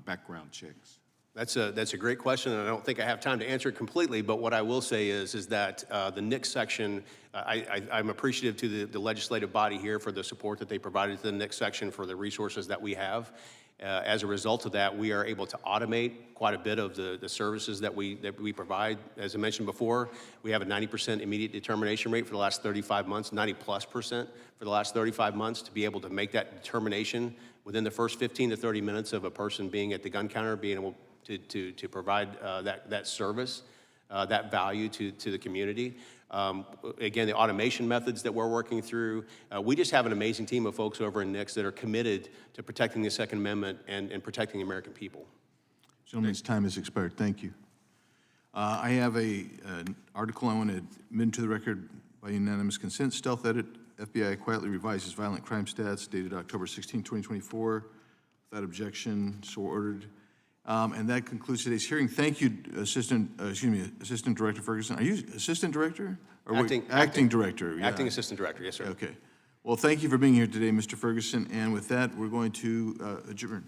background checks? That's a great question, and I don't think I have time to answer it completely, but what I will say is that the NICS section, I'm appreciative to the legislative body here for the support that they provided to the NICS section for the resources that we have. As a result of that, we are able to automate quite a bit of the services that we provide. As I mentioned before, we have a 90% immediate determination rate for the last 35 months, 90+% for the last 35 months, to be able to make that determination within the first 15 to 30 minutes of a person being at the gun counter, being able to provide that service, that value to the community. Again, the automation methods that we're working through, we just have an amazing team of folks over in NICS that are committed to protecting the Second Amendment and protecting the American people. Gentleman's time has expired. Thank you. I have an article I want to admit into the record by unanimous consent. Stealth edit, FBI quietly revises violent crime stats, dated October 16, 2024. Without objection, so ordered. And that concludes today's hearing. Thank you, Assistant Director Ferguson. Are you Assistant Director? Or Acting Director. Yeah. Acting Assistant Director, yes, sir. Okay. Well, thank you for being here today, Mr. Ferguson. And with that, we're going to adjourn.